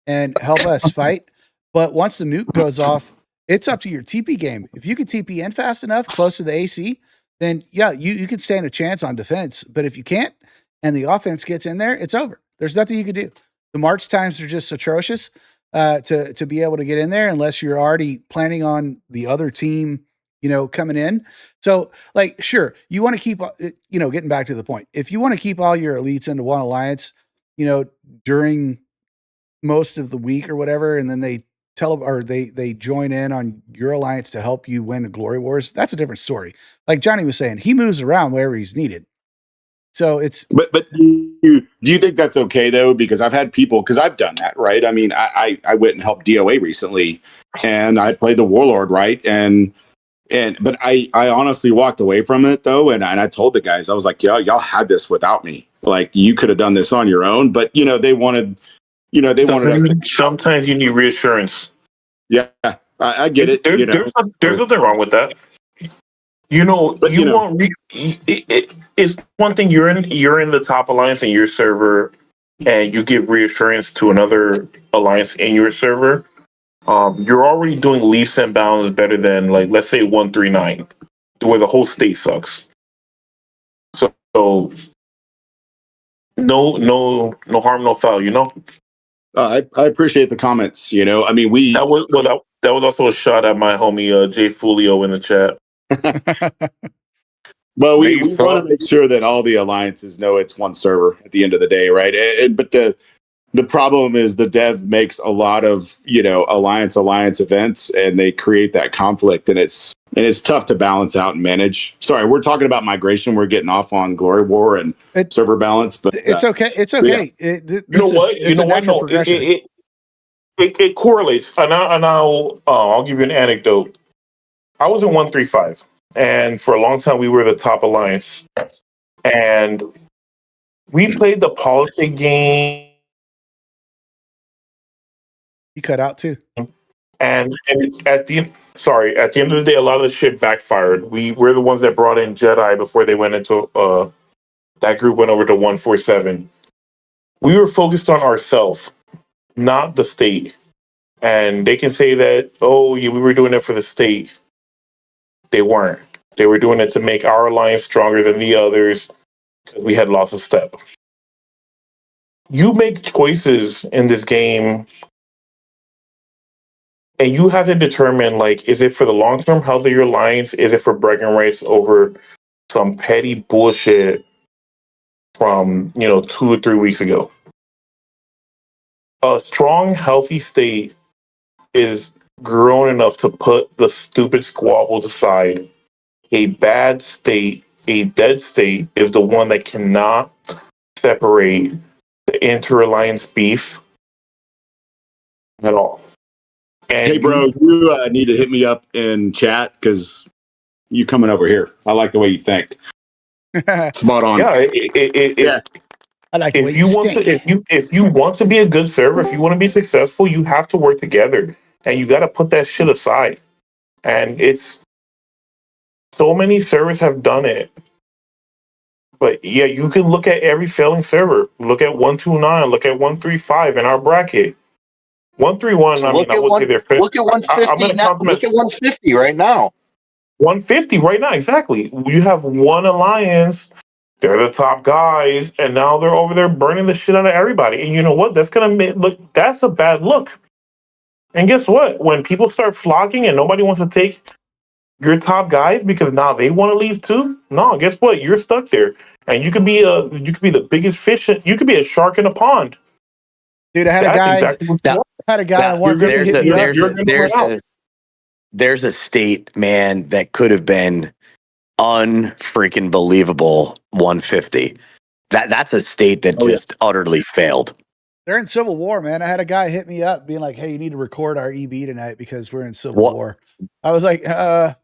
and help us fight. But once the nuke goes off, it's up to your TP game. If you can TP in fast enough, close to the AC, then yeah, you can stand a chance on defense. But if you can't, and the offense gets in there, it's over. There's nothing you can do. The march times are just atrocious to be able to get in there unless you're already planning on the other team, coming in. So like, sure, you want to keep, getting back to the point. If you want to keep all your elites into one alliance, during most of the week or whatever, and then they they join in on your alliance to help you win the Glory Wars, that's a different story. Like Johnny was saying, he moves around wherever he's needed. So it's But do you think that's okay though? Because I've had people, because I've done that, right? I mean, I went and helped DOA recently, and I played the Warlord, right? But I honestly walked away from it though, and I told the guys, I was like, y'all had this without me. Like you could have done this on your own, but they wanted us. Sometimes you need reassurance. Yeah, I get it. There's nothing wrong with that. But, It's one thing you're in the top alliance in your server, and you give reassurance to another alliance in your server. You're already doing leaps and bounds better than, like, let's say 139, where the whole state sucks. So no harm, no foul. I appreciate the comments. I mean, That was also a shot at my homie Jay Fulio in the chat. Well, we want to make sure that all the alliances know it's one server at the end of the day, right? But the problem is the dev makes a lot of alliance events, and they create that conflict, and it's tough to balance out and manage. Sorry, we're talking about migration. We're getting off on Glory War and server balance, but it's okay. It's okay. Yeah. It's a natural progression. It correlates, and I'll give you an anecdote. I was in 135, and for a long time we were the top alliance, and we played the politic game. You cut out too. And at the end of the day, a lot of the shit backfired. We're the ones that brought in Jedi before they went into that group went over to 147. We were focused on ourselves, not the state. And they can say that, oh, yeah, we were doing it for the state. They weren't. They were doing it to make our alliance stronger than the others because we had lost a step. You make choices in this game, and you have to determine, like, is it for the long-term health of your alliance? Is it for bragging rights over some petty bullshit from 2 or 3 weeks ago? A strong, healthy state is grown enough to put the stupid squabbles aside. A bad state, a dead state, is the one that cannot separate the inter-alliance beef at all. And Hey, bro, you need to hit me up in chat because you coming over here. I like the way you think. Spot on. yeah, Yeah. I like the way if you you want to, stink. if you want to be a good server, if you want to be successful, you have to work together, and you got to put that shit aside. And it's so many servers have done it. But yeah, you can look at every failing server. Look at 129. Look at 135 in our bracket. 131. I mean, Look I at would say they're fit. look at I'm 150 going to now. count them Look as at 150 right now. 150 right now. Exactly. You have one alliance. They're the top guys, and now they're over there burning the shit out of everybody. And you know what? That's gonna look. That's a bad look. And guess what? When people start flocking and nobody wants to take your top guys because now they want to leave too. No, guess what? You're stuck there, and you could be the biggest fish. You could be a shark in a pond. Dude, I had a That's guy exactly what you Now, want. had a guy on now 150 hit me up. You're gonna win out. there's a state, man, that could have been unfreaking believable 150. That's a state that Oh, yeah. just utterly failed. They're in Civil War, man. I had a guy hit me up being like, "Hey, you need to record our EB tonight because we're in Civil What? War." I was like, I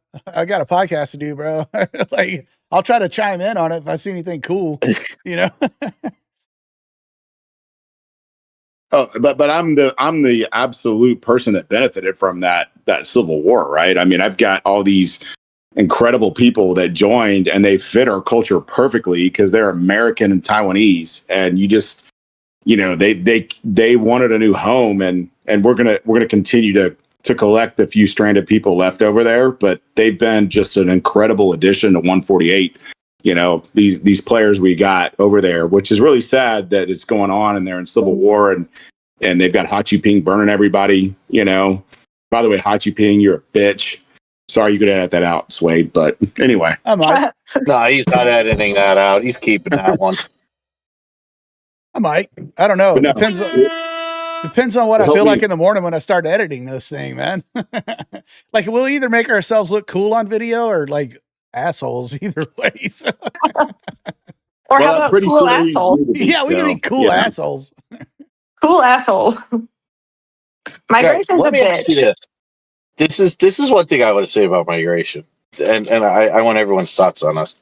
got a podcast to do, bro. Like, I'll try to chime in on it if I see anything cool, you know." Oh, but I'm the absolute person that benefited from that Civil War, right? I mean, I've got all these incredible people that joined and they fit our culture perfectly because they're American and Taiwanese, and you just they wanted a new home, and we're gonna continue to collect the few stranded people left over there, but they've been just an incredible addition to 148. These players we got over there, which is really sad that it's going on and they're in Civil War, and they've got Hachi Ping burning everybody. By the way, Hachi Ping, you're a bitch. Sorry, you could edit that out, Swade. But anyway, I might. No, he's not editing that out. He's keeping that one. I might. I don't know. but no, Depends on what I help feel me. like in the morning when I start editing this thing, man. Like, we'll either make ourselves look cool on video or like assholes either way. So, Or how I'm about pretty cool sure you assholes? need to be, yeah, we can be so, cool yeah. assholes. Cool asshole. Migration's Let a me ask you bitch. this is one thing I want to say about migration, and I want everyone's thoughts on this.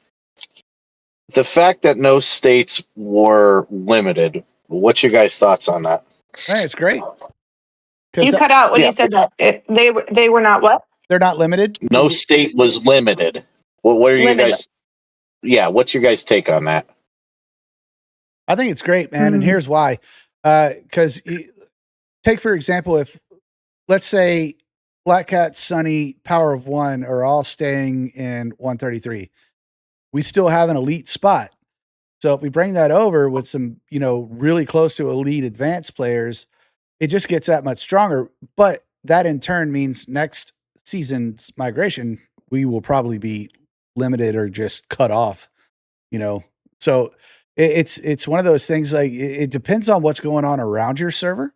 The fact that no states were limited. What's your guys' thoughts on that? Man, it's great You because cut out when Yeah. you said that. They were not what? they're not limited. No state was limited. What are you Limited. guys? Yeah, what's your guys' take on that? I think it's great, man. And here's why. Because take, for example, if let's say Black Cat, Sunny, Power of One are all staying in 133, we still have an elite spot. So if we bring that over with some, really close to elite advanced players, it just gets that much stronger. But that in turn means next season's migration, we will probably be limited or just cut off, So it's one of those things, like it depends on what's going on around your server.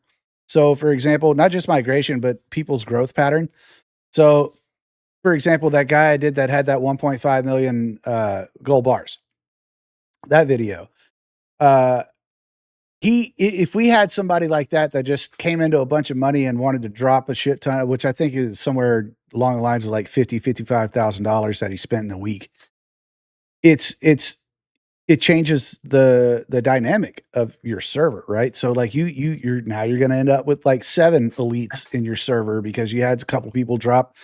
So for example, not just migration, but people's growth pattern. So for example, that guy I did that had that 1.5 million gold bars, that video, if we had somebody like that just came into a bunch of money and wanted to drop a shit ton, which I think is somewhere along the lines of like $55,000 that he spent in a week, it changes the dynamic of your server, right? So like you're going to end up with like 7 elites in your server because you had a couple people drop,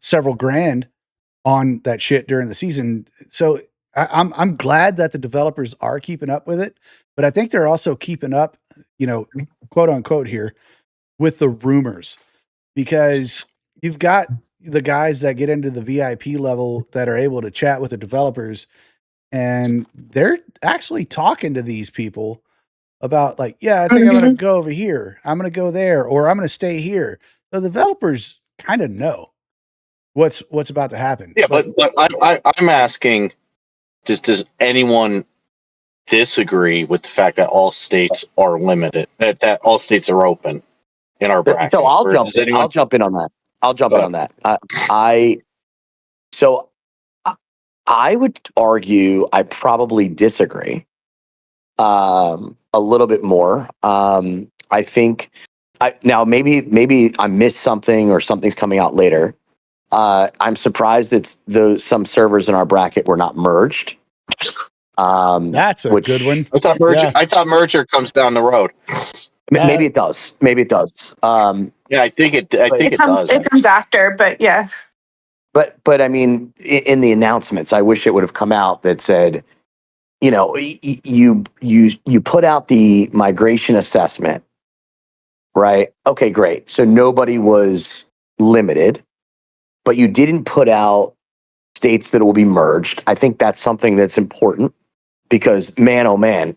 several grand on that shit during the season. So I'm glad that the developers are keeping up with it, but I think they're also keeping up, quote unquote here, with the rumors, because you've got the guys that get into the VIP level that are able to chat with the developers, and they're actually talking to these people about like, yeah, I think I'm going to go over here. I'm going to go there, or I'm going to stay here. So the developers kind of know what's about to happen. Yeah, but I'm asking, does anyone disagree with the fact that all states are limited, that all states are open in our bracket? So I'll Or jump does in. anyone? I'll jump in on that. So I would argue I probably disagree a little bit more. I think Now maybe I missed something or something's coming out later. I'm surprised that some servers in our bracket were not merged. That's a good one. I thought merger comes down the road. Maybe it does. Maybe it does. Yeah, I think it does. It comes after, but yeah. But I mean, in the announcements, I wish it would have come out that said, you know, you put out the migration assessment, right? Okay, great. So nobody was limited, but you didn't put out states that will be merged. I think that's something that's important because, man, oh man,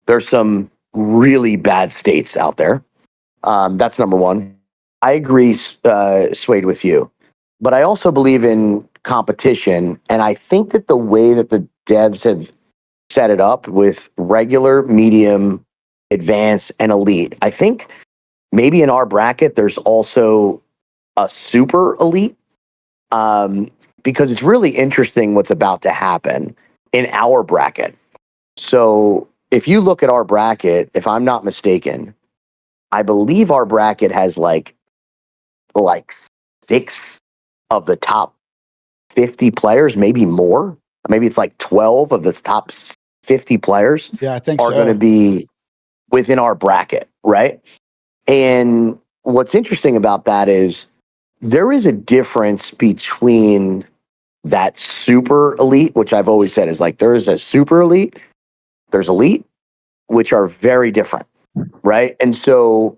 there's some really bad states out there. That's number one. I agree, Swade, with you, but I also believe in competition, and I think that the way that the devs have set it up with regular, medium, advanced, and elite, I think maybe in our bracket there's also a super elite, because it's really interesting what's about to happen in our bracket. So if you look at our bracket, if I'm not mistaken, I believe our bracket has like 6 of the top 50 players, maybe more. Maybe it's like 12 of the top 50 players Yeah, I think are going to be within our bracket, right? And what's interesting about that is there is a difference between that super elite, which I've always said is like there is a super elite, there's elite, which are very different, right? And so,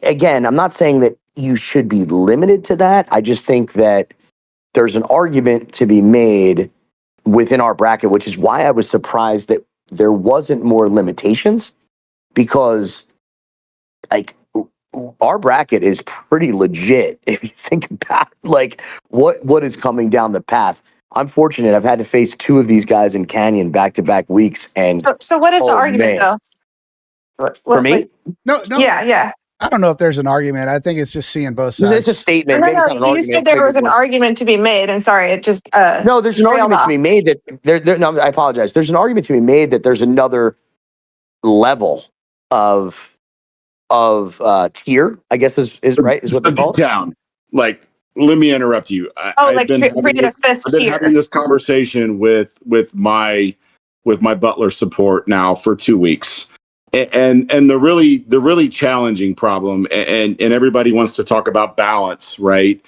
again, I'm not saying that you should be limited to that. I just think that there's an argument to be made within our bracket, which is why I was surprised that there wasn't more limitations, because like our bracket is pretty legit if you think about like what is coming down the path. I'm fortunate. I've had to face 2 of these guys in Canyon back-to-back weeks, and So what is the argument man. though? For me, no. Yeah. I don't know if there's an argument. I think it's just seeing both it's a sides. statement. Maybe it's not an You argument. said It's there maybe was an more. argument to be made, and sorry, it just No, there's an trailed argument to off. be made that no, I apologize. There's an argument to be made that there's another level of tier, I guess is right, is what they call it. Down. Like, let me interrupt you. I've been create a fifth tier. having this conversation with my butler support now for 2 weeks. And the really challenging problem, and everybody wants to talk about balance, right?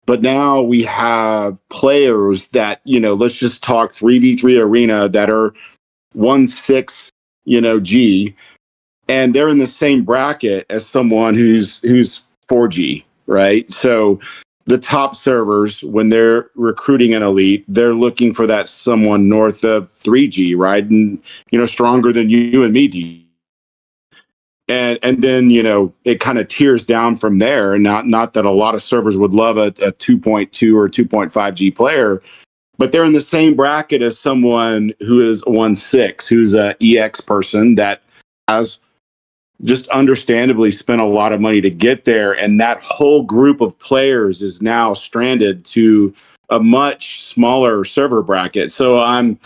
But now we have players that, let's just talk 3v3 arena that are 1/6, G, and they're in the same bracket as someone who's 4G, right? So the top servers, when they're recruiting an elite, they're looking for that someone north of 3G, right? And stronger than you and me, D. And then it kind of tears down from there. And not that a lot of servers would love a 2.2 or 2.5G player, but they're in the same bracket as someone who is 1/6, who's a EX person that has just understandably spent a lot of money to get there. And that whole group of players is now stranded to a much smaller server bracket. So I'm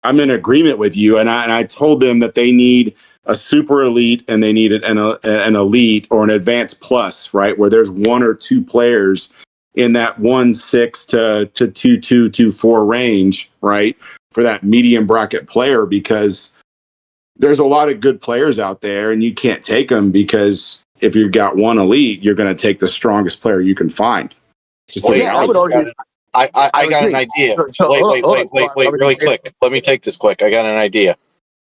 in agreement with you. And I told them that they need a super elite and they need an elite or an advanced plus, right? Where there's 1 or 2 players in that 1/6 to 2/2 range, right? For that medium bracket player, because there's a lot of good players out there and you can't take them, because if you've got 1 elite, you're going to take the strongest player you can find. I would argue. I got an idea. Wait, really quick. Let me take this quick. I got an idea.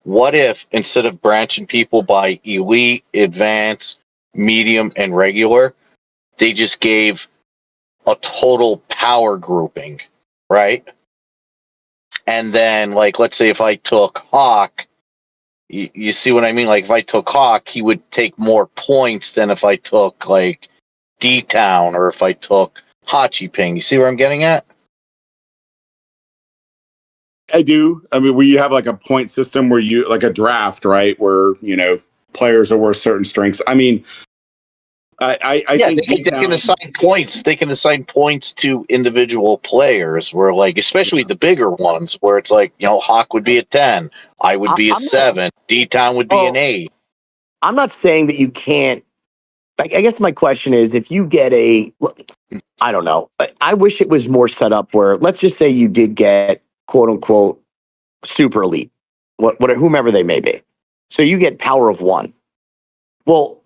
What if, instead of branching people by elite, advanced, medium, and regular, they just gave a total power grouping, right? And then, like, let's say if I took Hawk, you see what I mean? Like, if I took Hawk, he would take more points than if I took, like, D-Town or if I took Hachi Ping. You see where I'm getting at? I do. I mean, where you have like a point system where you, like a draft, right? Where, players are worth certain strengths. I mean, I think they can assign points. They can assign points to individual players. Where, like, especially the bigger ones, where it's like, Hawk would be a 10, I would be a 7, D-Town would be an 8. I'm not saying that you can't I guess my question is, if you get I don't know, I wish it was more set up where, let's just say you did get quote unquote super elite, whomever they may be. So you get power of one. Well,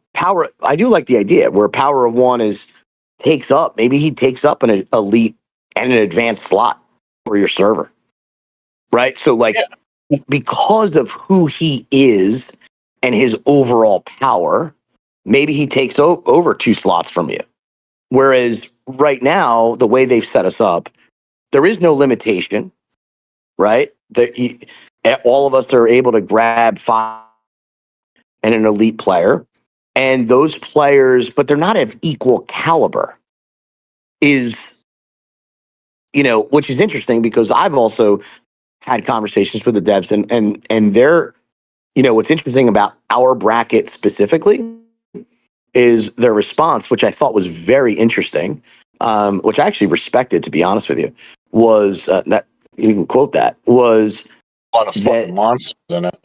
I do like the idea where power of one maybe he takes up an elite and an advanced slot for your server. Right. So because of who he is and his overall power, maybe he takes over 2 slots from you. Whereas right now, the way they've set us up, there is no limitation, right? All of us are able to grab 5 and an elite player. And those players, but they're not of equal caliber, which is interesting because I've also had conversations with the devs and they're, what's interesting about our bracket specifically is their response, which I thought was very interesting, which I actually respected, to be honest with you, was that you can quote that was A lot of fucking monsters in it.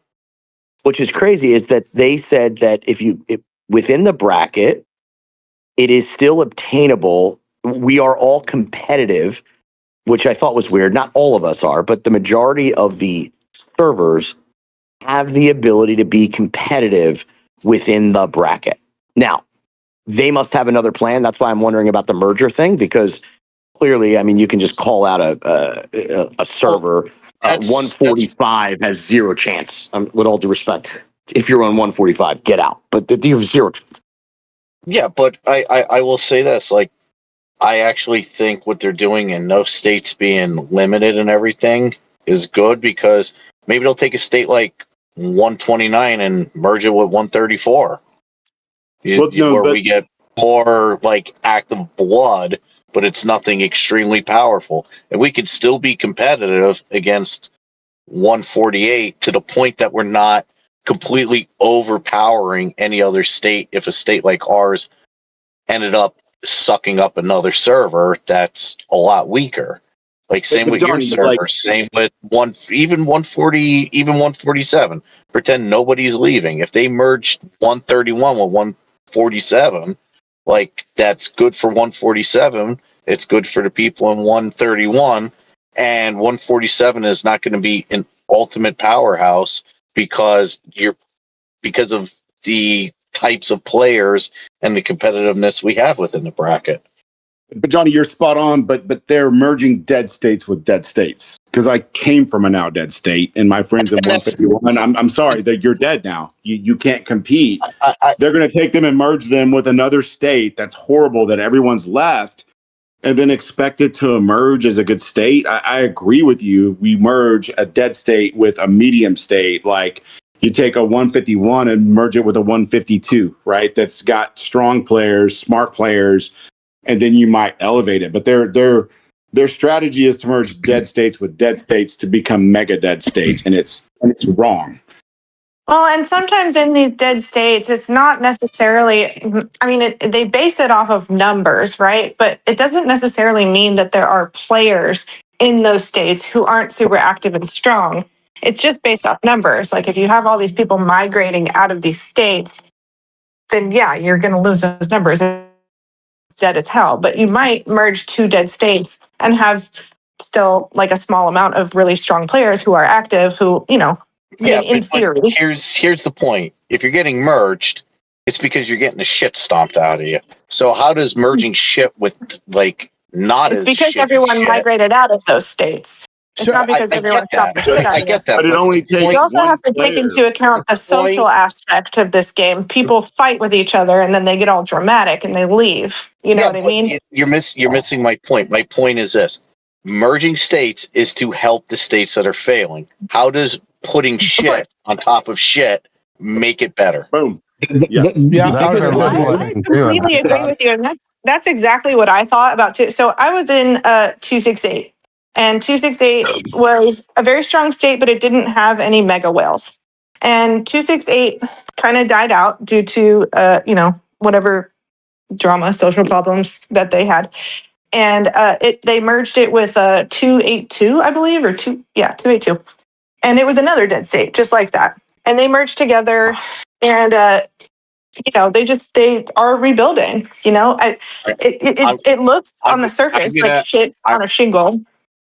which is crazy, is that they said that if within the bracket, it is still obtainable. We are all competitive, which I thought was weird. Not all of us are, but the majority of the servers have the ability to be competitive within the bracket. Now, they must have another plan. That's why I'm wondering about the merger thing, because clearly, I mean, you can just call out a server. 145 has 0 chance. With all due respect, if you're on 145, get out. But you have 0 chance. Yeah, but I will say this, like, I actually think what they're doing in no states being limited and everything is good, because maybe they'll take a state like 129 and merge it with 134. We get more like active blood, but it's nothing extremely powerful. And we could still be competitive against 148 to the point that we're not completely overpowering any other state if a state like ours ended up sucking up another server that's a lot weaker. Like same with your server, same with even 140, even 147. Pretend nobody's leaving. If they merged 131 with 147, like that's good for 147. It's good for the people in 131, and 147 is not going to be an ultimate powerhouse because of the types of players and the competitiveness we have within the bracket. But Johnny, you're spot on. But they're merging dead states with dead states, because I came from a now dead state, and my friends in 151. I'm sorry that you're dead now. You can't compete. They're going to take them and merge them with another state. That's horrible that everyone's left, and then expect it to emerge as a good state. I agree with you. We merge a dead state with a medium state, like. You take a 151 and merge it with a 152, right? That's got strong players, smart players, and then you might elevate it. But their strategy is to merge dead states with dead states to become mega dead states, and it's wrong. Well, and sometimes in these dead states, it's not necessarily, I mean, they base it off of numbers, right? But it doesn't necessarily mean that there are players in those states who aren't super active and strong. It's just based off numbers. Like if you have all these people migrating out of these states, then yeah, you're going to lose those numbers. It's dead as hell. But you might merge 2 dead states and have still like a small amount of really strong players who are active, who, in theory. Here's the point. If you're getting merged, it's because you're getting the shit stomped out of you. So how does merging shit with like not it's as because shitty everyone shit? migrated out of those states. It's not because everyone stopped the shit out of I get that. But it only takes you also one have to player. take into account the social aspect of this game. People fight with each other and then they get all dramatic and they leave. You know what I mean? You're missing my point. My point is this. Merging states is to help the states that are failing. How does putting shit on top of shit make it better? Boom. Yeah, I was I completely agree with you, and that's exactly what I thought about too. So I was in 268, and 268 was a very strong state, but it didn't have any mega whales. And 268 kind of died out due to whatever drama, social problems that they had, and they merged it with 282, I believe, or 282, and it was another dead state, just like that. And they merged together, and they are rebuilding. It looks on the surface like shit on a shingle.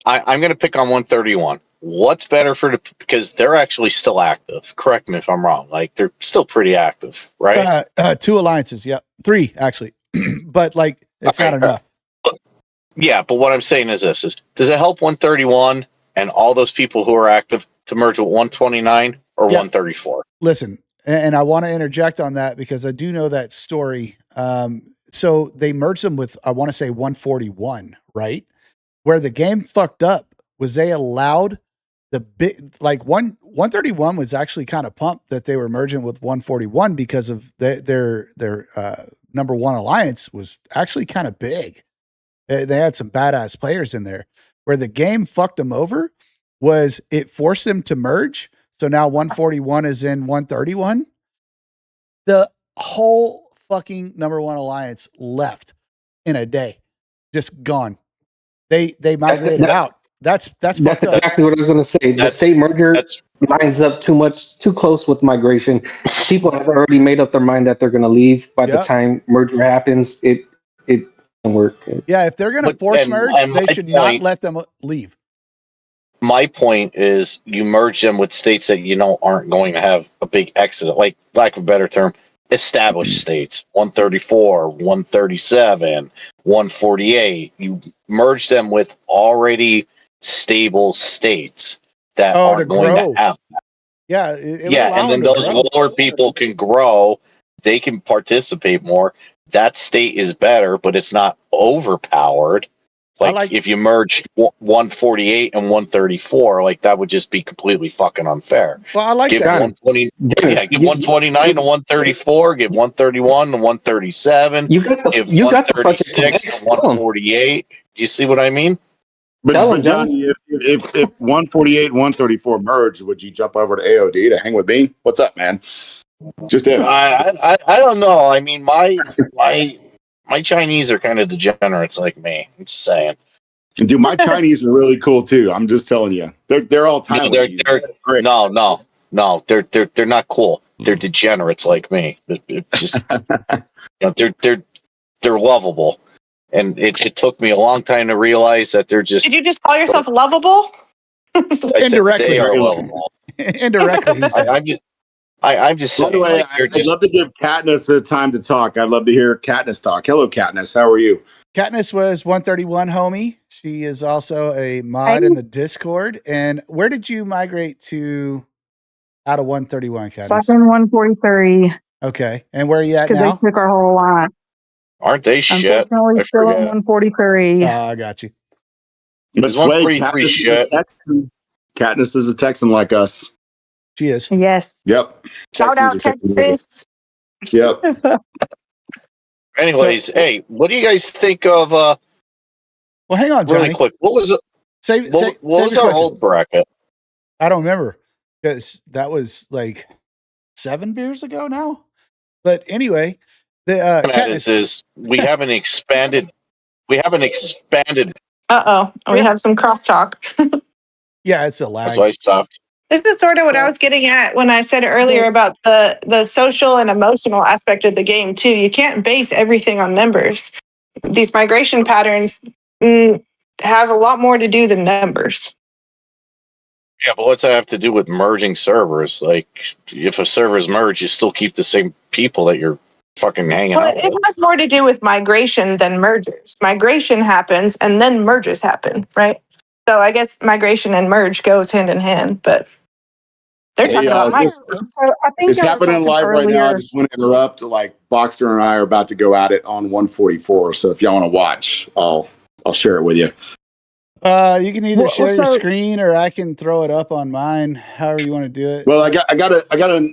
I'm going to pick on 131. What's better because they're actually still active. Correct me if I'm wrong. Like they're still pretty active, right? 2 alliances. Yeah. 3 actually, but like it's not enough. Yeah. But what I'm saying is this does it help 131 and all those people who are active to merge with 129 or 134? Listen, and I want to interject on that because I do know that story. So they merged them with, I want to say 141, right? Where the game fucked up was they allowed the big, like 131 was actually kind of pumped that they were merging with 141 because of their number 1 alliance was actually kind of big. They had some badass players in there. Where the game fucked them over was it forced them to merge. So now 141 is in 131. The whole fucking number 1 alliance left in a day, just gone. They migrated out. That's fucked up. Exactly what I was going to say. The state merger lines up too close with migration. People have already made up their mind that they're going to leave by the time merger happens. It doesn't work. Yeah, if they're going to force merge, they should not let them leave. My point is you merge them with states that aren't going to have a big exit, like lack of a better term, established states. 134, 137, 148. You merge them with already stable states that aren't going to have that. Yeah, and then those lower people can grow. They can participate more. That state is better, but it's not overpowered. Like if you merged 148 and 134, like that would just be completely fucking unfair. Well, I like give that. 120, give 129 to 134, give 131 to 137. You got the 136 to 148. Do you see what I mean? But Johnny, if 148 and 134 merged, would you jump over to AOD to hang with me? What's up, man? Just if. I don't know. I mean, my Chinese are kind of degenerates like me. I'm just saying. Dude, my Chinese are really cool too. I'm just telling you, they're all Taiwanese. No, they're not cool. They're degenerates like me. Just they're lovable, and it took me a long time to realize that they're just. Did you just call yourself lovable? Indirectly, they are lovable. Indirectly, I'm just saying. By the way, I'd love to give Katniss the time to talk. I'd love to hear Katniss talk. Hello, Katniss. How are you? Katniss was 131, homie. She is also a mod in the Discord. And where did you migrate to out of 131, Katniss? Fucking 143. Okay. And where are you at now? Because they took our whole line. Aren't they shit? Unfortunately, still at 143. I got you. But Katniss is a Texan like us. She is. Yes. Yep. Shout out Texas. Yep. Anyways, hey, what do you guys think of? Well, hang on, Johnny. Really quick. What was it? What was our old bracket? I don't remember because that was like 7 beers ago now. But anyway, the Katniss is we haven't expanded. We haven't expanded. We have some crosstalk. Yeah, it's a lag. That's why I stopped. This is sort of what I was getting at when I said earlier about the social and emotional aspect of the game too. You can't base everything on numbers. These migration patterns have a lot more to do than numbers. Yeah, but what's that have to do with merging servers? Like, if a server's merged, you still keep the same people that you're fucking hanging out with. It has more to do with migration than mergers. Migration happens and then merges happen, right? So I guess migration and merge goes hand in hand, but they're talking about migration. I think it's happening live right now. I just want to interrupt. Like Boxster and I are about to go at it on 144. So if y'all want to watch, I'll share it with you. You can either share your screen or I can throw it up on mine. However you want to do it. Well, I got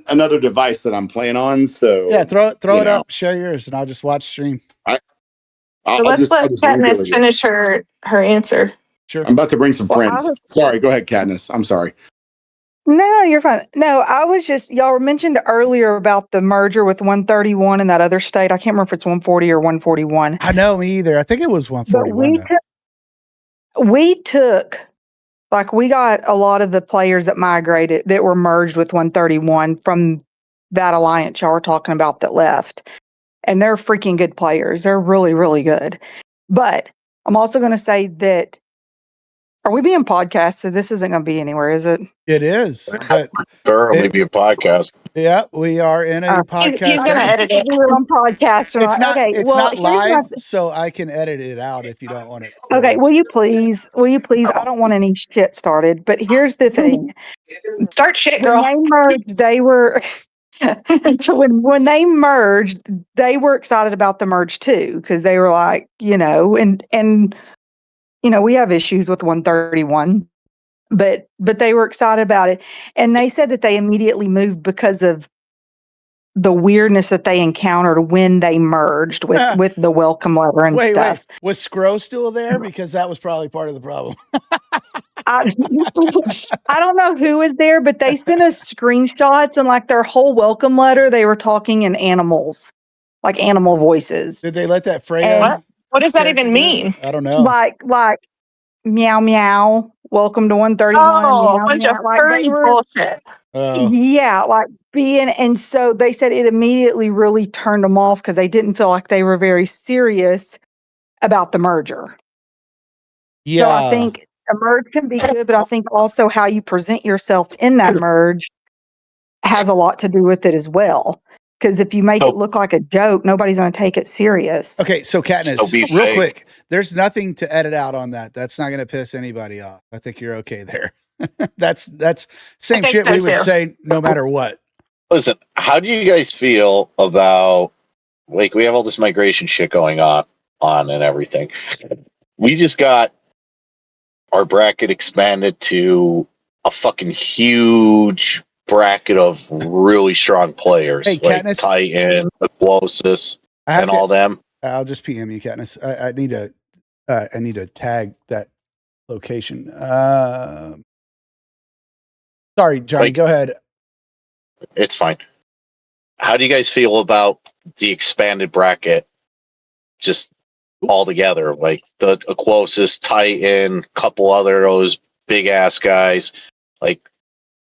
another device that I'm playing on. So yeah, throw it up. Share yours, and I'll just watch stream. So let's let Katniss finish her answer. Sure. I'm about to bring some friends. Sorry, go ahead, Katniss. I'm sorry. No, you're fine. No, I was just, y'all mentioned earlier about the merger with 131 in that other state. I can't remember if it's 140 or 141. I know, me either. I think it was 141. But we got a lot of the players that migrated that were merged with 131 from that alliance y'all were talking about that left. And they're freaking good players. They're really, really good. But I'm also going to say that, are we being podcasted? This isn't going to be anywhere, is it? It is, but Thoroughly be a podcast. yeah, we are in a podcast. He's going to edit it. We're on podcast. It's not. Okay, It's well, not here's my live, so I can edit it out if you don't want it. okay, will you please? Will you please? I don't want any shit started. But here's the thing: Start shit, when girl. they merged, they were when they merged, they were excited about the merge too, because they were like, and we have issues with 131, but they were excited about it, and they said that they immediately moved because of the weirdness that they encountered when they merged with the welcome letter and stuff. Wait, was Scro still there? Because that was probably part of the problem. I don't know who was there, but they sent us screenshots, and like their whole welcome letter, they were talking in animals, like animal voices. Did they let that Freya? What does that even mean? I don't know. Like meow meow. Welcome to 131. Oh, meow, a bunch meow. of Like furry bullshit. Yeah, like and so they said it immediately really turned them off because they didn't feel like they were very serious about the merger. Yeah. So I think a merge can be good, but I think also how you present yourself in that merge has a lot to do with it as well. Because if you make it look like a joke, nobody's going to take it serious. Okay, so Katniss, So be real fake. quick, there's nothing to edit out on that. That's not going to piss anybody off. I think you're okay there. that's same shit so we would too. say no matter what. Listen, how do you guys feel about, like, we have all this migration shit going on and everything. We just got our bracket expanded to a fucking huge bracket of really strong players, Hey, like Katniss, Titan, Colossus, and all them. I'll just PM you, Katniss. I need to tag that location. Sorry, Johnny, go ahead. It's fine. How do you guys feel about the expanded bracket just all together? Like the closest Titan, couple other those big ass guys. Like,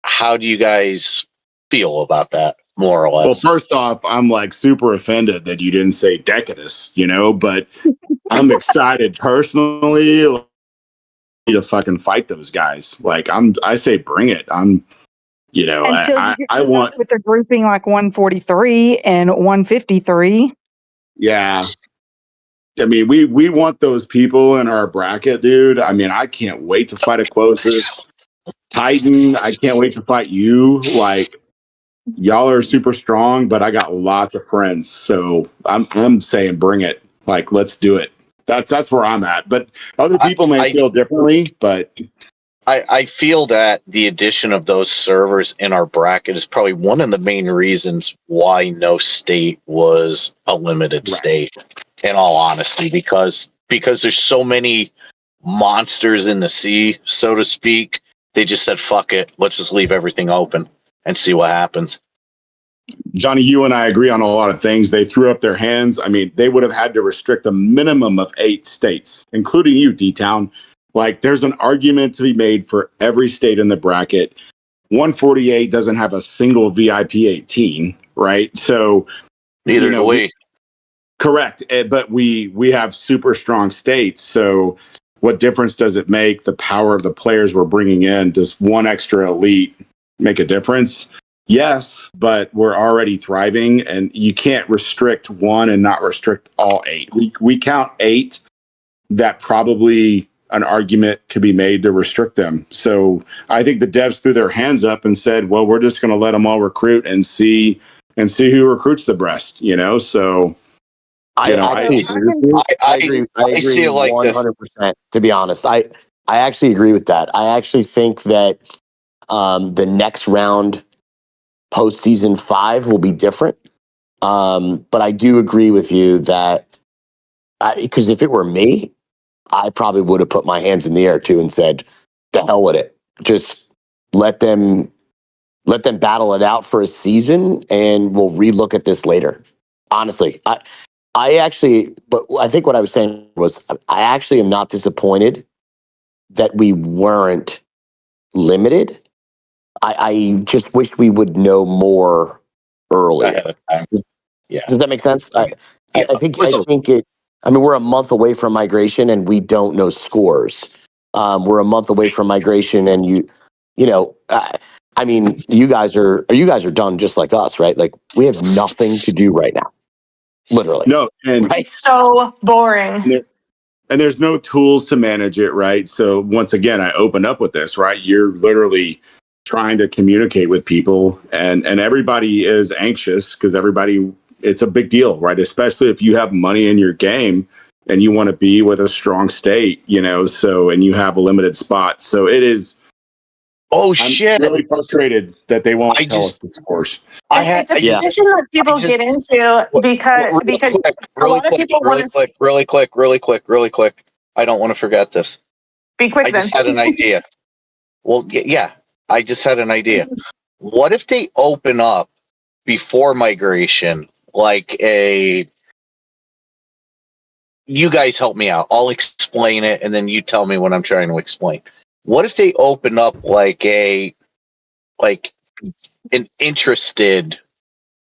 how do you guys feel about that, more or less? Well, first off, I'm like super offended that you didn't say Decadus, but I'm excited personally to fucking fight those guys. Like I say bring it. Until you get I want with a grouping like 143 and 153. Yeah. I mean, we want those people in our bracket, dude. I mean, I can't wait to fight a closest Titan. I can't wait to fight you. Like, y'all are super strong, but I got lots of friends. So I'm saying bring it. Like, let's do it. That's where I'm at. But other people may feel differently, but I feel that the addition of those servers in our bracket is probably one of the main reasons why no state was a limited state, in all honesty, because there's so many monsters in the sea, so to speak. They just said, fuck it, let's just leave everything open and see what happens. Johnny, you and I agree on a lot of things. They threw up their hands. I mean, they would have had to restrict a minimum of 8 states, including you, D-Town. Like, there's an argument to be made for every state in the bracket. 148 doesn't have a single VIP 18, right? So, neither do we. Correct, but we have super strong states. So, what difference does it make? The power of the players we're bringing in, does one extra elite make a difference? Yes, but we're already thriving, and you can't restrict one and not restrict all 8. We count 8 that probably an argument could be made to restrict them. So I think the devs threw their hands up and said, well, we're just going to let them all recruit and see who recruits the best, So I agree see it like 100%, to be honest. I actually agree with that. I actually think that the next round, postseason 5, will be different. But I do agree with you that, because if it were me, I probably would have put my hands in the air too and said, "The hell with it! Just let them battle it out for a season, and we'll relook at this later." Honestly, I actually, but I think what I was saying was, I actually am not disappointed that we weren't limited. I just wish we would know more early. ahead of time. Yeah. Does that make sense? I think Listen, it. I mean, we're a month away from migration, and we don't know scores. We're a month away from migration, and I mean, you guys are done just like us, right? Like we have nothing to do right now, literally. No, and Right? It's so boring. and there's no tools to manage it, right? So once again, I open up with this, right? You're literally trying to communicate with people, and everybody is anxious because it's a big deal, right? Especially if you have money in your game and you want to be with a strong state, so, and you have a limited spot. So it is. oh I'm shit! really frustrated that they won't I tell just- us the scores. It's a position that people get into because a lot of people want to really quick. I don't want to forget this. be quick. I Then just had an idea. Well, yeah, I just had an idea. What if they open up before migration, like you guys help me out. I'll explain it, and then you tell me what I'm trying to explain. What if they open up like an interested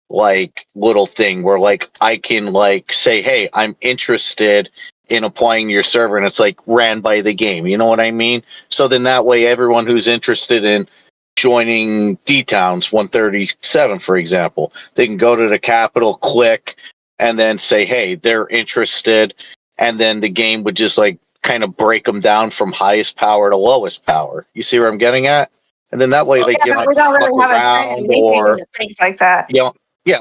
little thing where I can say, hey, I'm interested in applying to your server, and it's ran by the game. You know what I mean? So then that way everyone who's interested in joining D-Towns 137, for example, they can go to the capital, click, and then say, hey, they're interested, and then the game would just kind of break them down from highest power to lowest power. You see where I'm getting at? And then that way but we don't really have a say in making things like that. Yeah,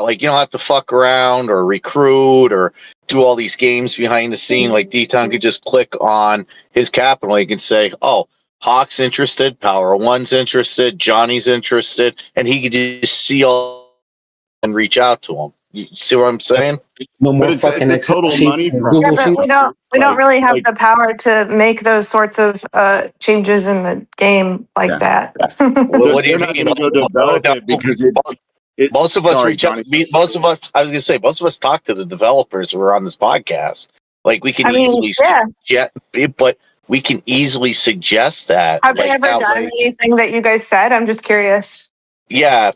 you don't have to fuck around or recruit or do all these games behind the scene. Like D-Town could just click on his capital. He can say, oh, Hawk's interested, Power One's interested, Johnny's interested, and he could just see all and reach out to them. You see what I'm saying? No more it's fucking a Excel total sheets money and problem. Yeah, Google but sheets. we don't really have the power to make those sorts of changes in the game like that. What do you They're not mean? going to go develop it because Most of us sorry, reach out. Johnny. Most of us, I was going to say, most of us talk to the developers who are on this podcast. We can easily suggest, but we can easily suggest that. Have they ever done anything that you guys said? I'm just curious. Yeah,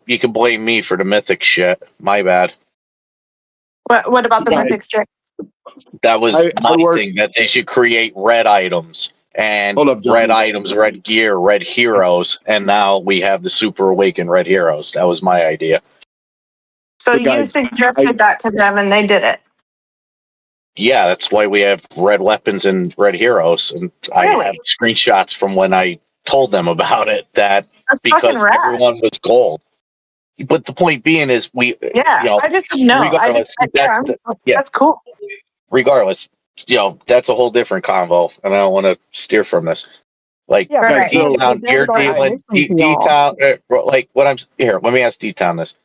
you can blame me for the mythic shit. My bad. What about the mythic shit? That was my thing, that they should create red items and red items, red gear, red heroes, and now we have the Super Awakened red heroes. That was my idea. So you suggested that to them and they did it? Yeah, that's why we have red weapons and red heroes. And I have screenshots from when I told them about it, that's because everyone was gold. But the point being is I just know. Regardless, that's cool. Regardless, that's a whole different convo, and I don't want to steer from this. D-Town, you're dealing D-Town. What I'm here. Let me ask D-Town this.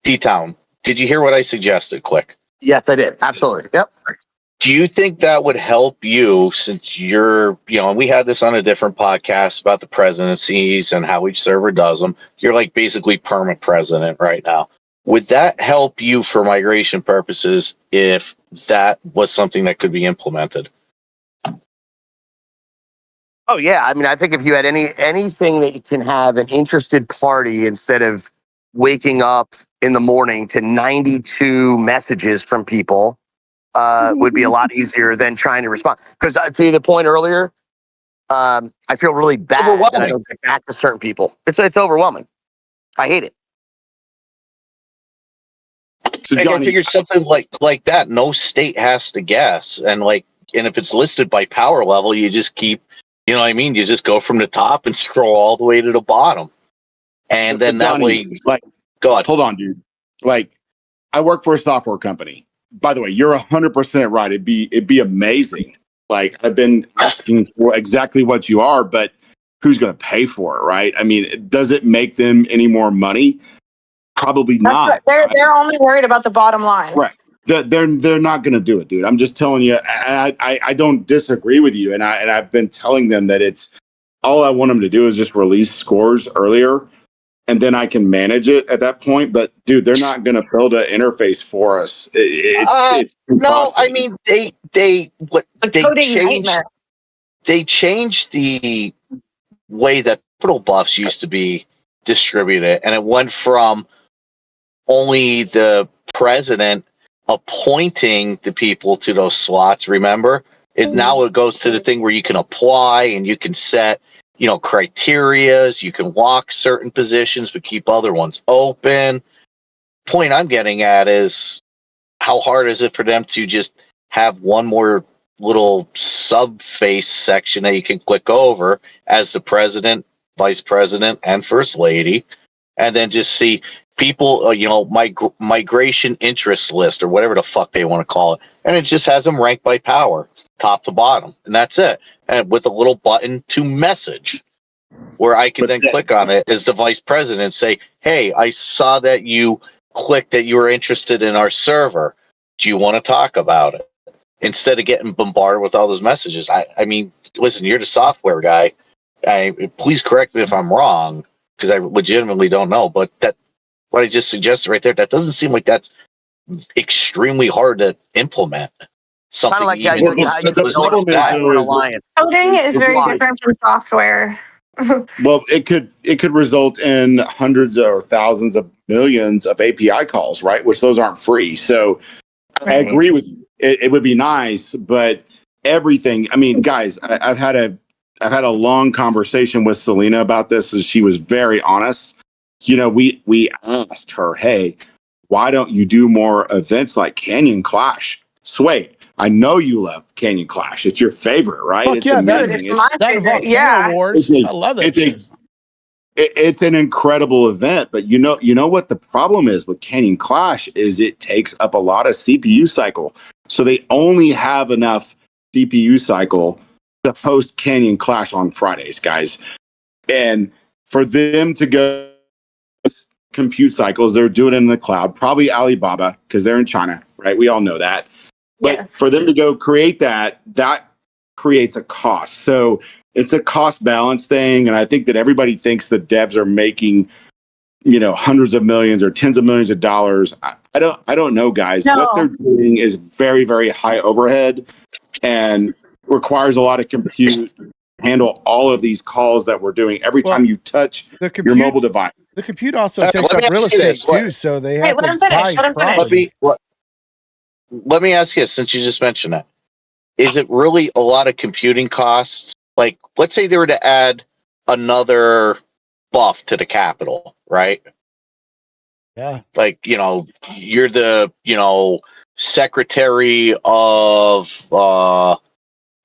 D-Town, did you hear what I suggested? Quick. Yes, I did. Absolutely. Yep. Do you think that would help you, since you're, and we had this on a different podcast about the presidencies and how each server does them. You're basically permanent president right now. Would that help you for migration purposes if that was something that could be implemented? Oh yeah, I mean, I think if you had anything that you can have an interested party instead of waking up in the morning to 92 messages from people, would be a lot easier than trying to respond. Because to the point earlier, I feel really bad that I don't get back to certain people. It's overwhelming. I hate it. So Johnny, I figured something like that. No state has to guess, and if it's listed by power level, you just keep. You know what I mean? You just go from the top and scroll all the way to the bottom, and then Johnny, that way. God, hold on, dude. I work for a software company. By the way, you're 100% right. It'd be amazing. I've been asking for exactly what you are, but who's going to pay for it, right? I mean, does it make them any more money? Probably not. They're only worried about the bottom line. Right. They're not going to do it, dude. I'm just telling you. I don't disagree with you, and I've been telling them that it's all I want them to do is just release scores earlier, and then I can manage it at that point. But dude, they're not going to build an interface for us. It's no. I mean, they changed the way that capital buffs used to be distributed, and it went from only the president appointing the people to those slots. Remember, now it goes to the thing where you can apply and you can set, criterias. You can walk certain positions but keep other ones open. Point I'm getting at is, how hard is it for them to just have one more little subface section that you can click over as the president, vice president, and first lady, and then just see people, migration interest list or whatever the fuck they want to call it, and it just has them ranked by power, top to bottom, and that's it, and with a little button to message, where I can then click on it as the vice president and say, "Hey, I saw that you clicked that you were interested in our server. Do you want to talk about it?" Instead of getting bombarded with all those messages. I mean, listen, you're the software guy. Please correct me if I'm wrong, because I legitimately don't know. But what I just suggested right there, that doesn't seem like that's extremely hard to implement. Something Kind of like even how you as simple the as that. problem is, alliance. Coding is very different from software. well, it could result in hundreds or thousands of millions of API calls, right? Which those aren't free. So I Right. agree with you. It would be nice, but everything. I mean, guys, I've had a long conversation with Selena about this, and she was very honest. We asked her, "Hey, why don't you do more events like Canyon Clash?" Sway, I know you love Canyon Clash. It's your favorite, right? Fuck It's yeah, amazing. It's my that favorite. volcano Yeah. wars. It's a- I love that it's a- shit. It's an incredible event, but you know what the problem is with Canyon Clash is it takes up a lot of CPU cycle. So they only have enough CPU cycle to host Canyon Clash on Fridays, guys. And for them to go compute cycles, they're doing it in the cloud, probably Alibaba, because they're in China, right? We all know that. But Yes. for them to go create that creates a cost. So it's a cost balance thing. And I think that everybody thinks the devs are making, hundreds of millions or tens of millions of dollars. I don't know, guys. No. What they're doing is very, very high overhead and requires a lot of compute to handle all of these calls that we're doing every time you touch your mobile device. The compute also All right, takes let up me real ask you estate this. too, so they Wait, have let to him finish, buy let him finish. property. Let me ask you, since you just mentioned that, is it really a lot of computing costs? Like, let's say they were to add another buff to the Capitol, right? Yeah. Like, you're the, Secretary of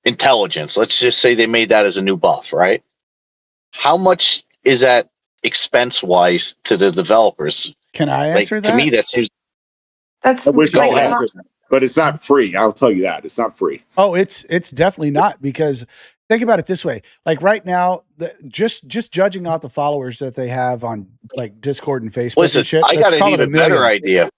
Intelligence. Let's just say they made that as a new buff, right? How much is that expense-wise to the developers? Can I Like, answer to me, that? that seems... That's I wish I like, could answer that, but it's not free. I'll tell you that. It's not free. Oh, it's definitely not, because think about it this way. Like right now, just judging out the followers that they have on like Discord and Facebook Listen, and shit, I let's got an call it a even better million. idea.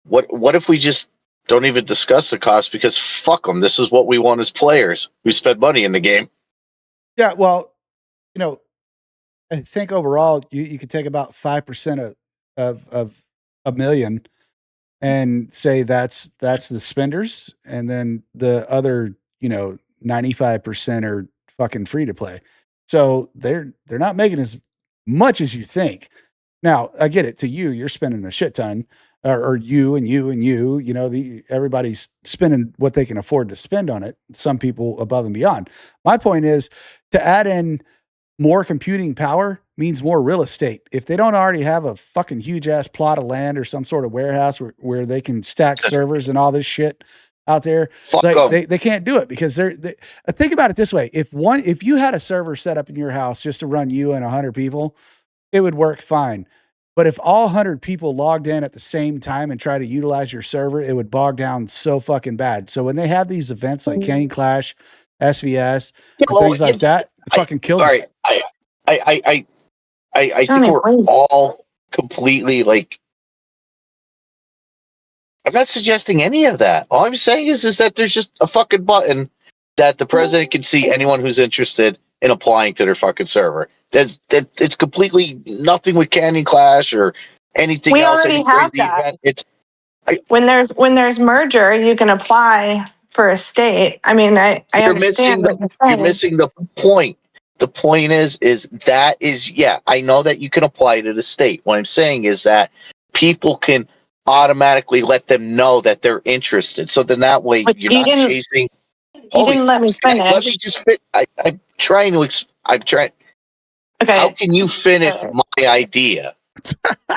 What if we just don't even discuss the cost, because fuck them. This is what we want as players who spend money in the game. Yeah, well, I think overall you could take about 5% of a million and say that's the spenders, and then the other 95% are fucking free to play. So they're not making as much as you think. Now I get it. To you, you're spending a shit ton, or you and you and you. Everybody's spending what they can afford to spend on it. Some people above and beyond. My point is to add in more computing power means more real estate. If they don't already have a fucking huge ass plot of land or some sort of warehouse where they can stack servers and all this shit out there, Fuck they can't do it, because think about it this way. If you had a server set up in your house just to run you and 100 people, it would work fine. But if all 100 people logged in at the same time and try to utilize your server, it would bog down so fucking bad. So when they have these events like Canyon Clash, SVS, and things like that, it fucking kills all it. right, I think Johnny, we're please. all completely like. I'm not suggesting any of that. All I'm saying is that there's just a fucking button that the president can see anyone who's interested in applying to their fucking server. It's completely nothing with Canyon Clash or anything We else. already Any have crazy that. event. It's when there's merger, you can apply for a state. I mean, I you're understand missing what you're you're saying. missing the point. the point is yeah, I know that you can apply to the state. What I'm saying is that people can automatically let them know that they're interested. So then that way But you're not chasing. you didn't let me Let me finish. just fit. I'm trying to. I'm trying. How Okay. can you finish my idea?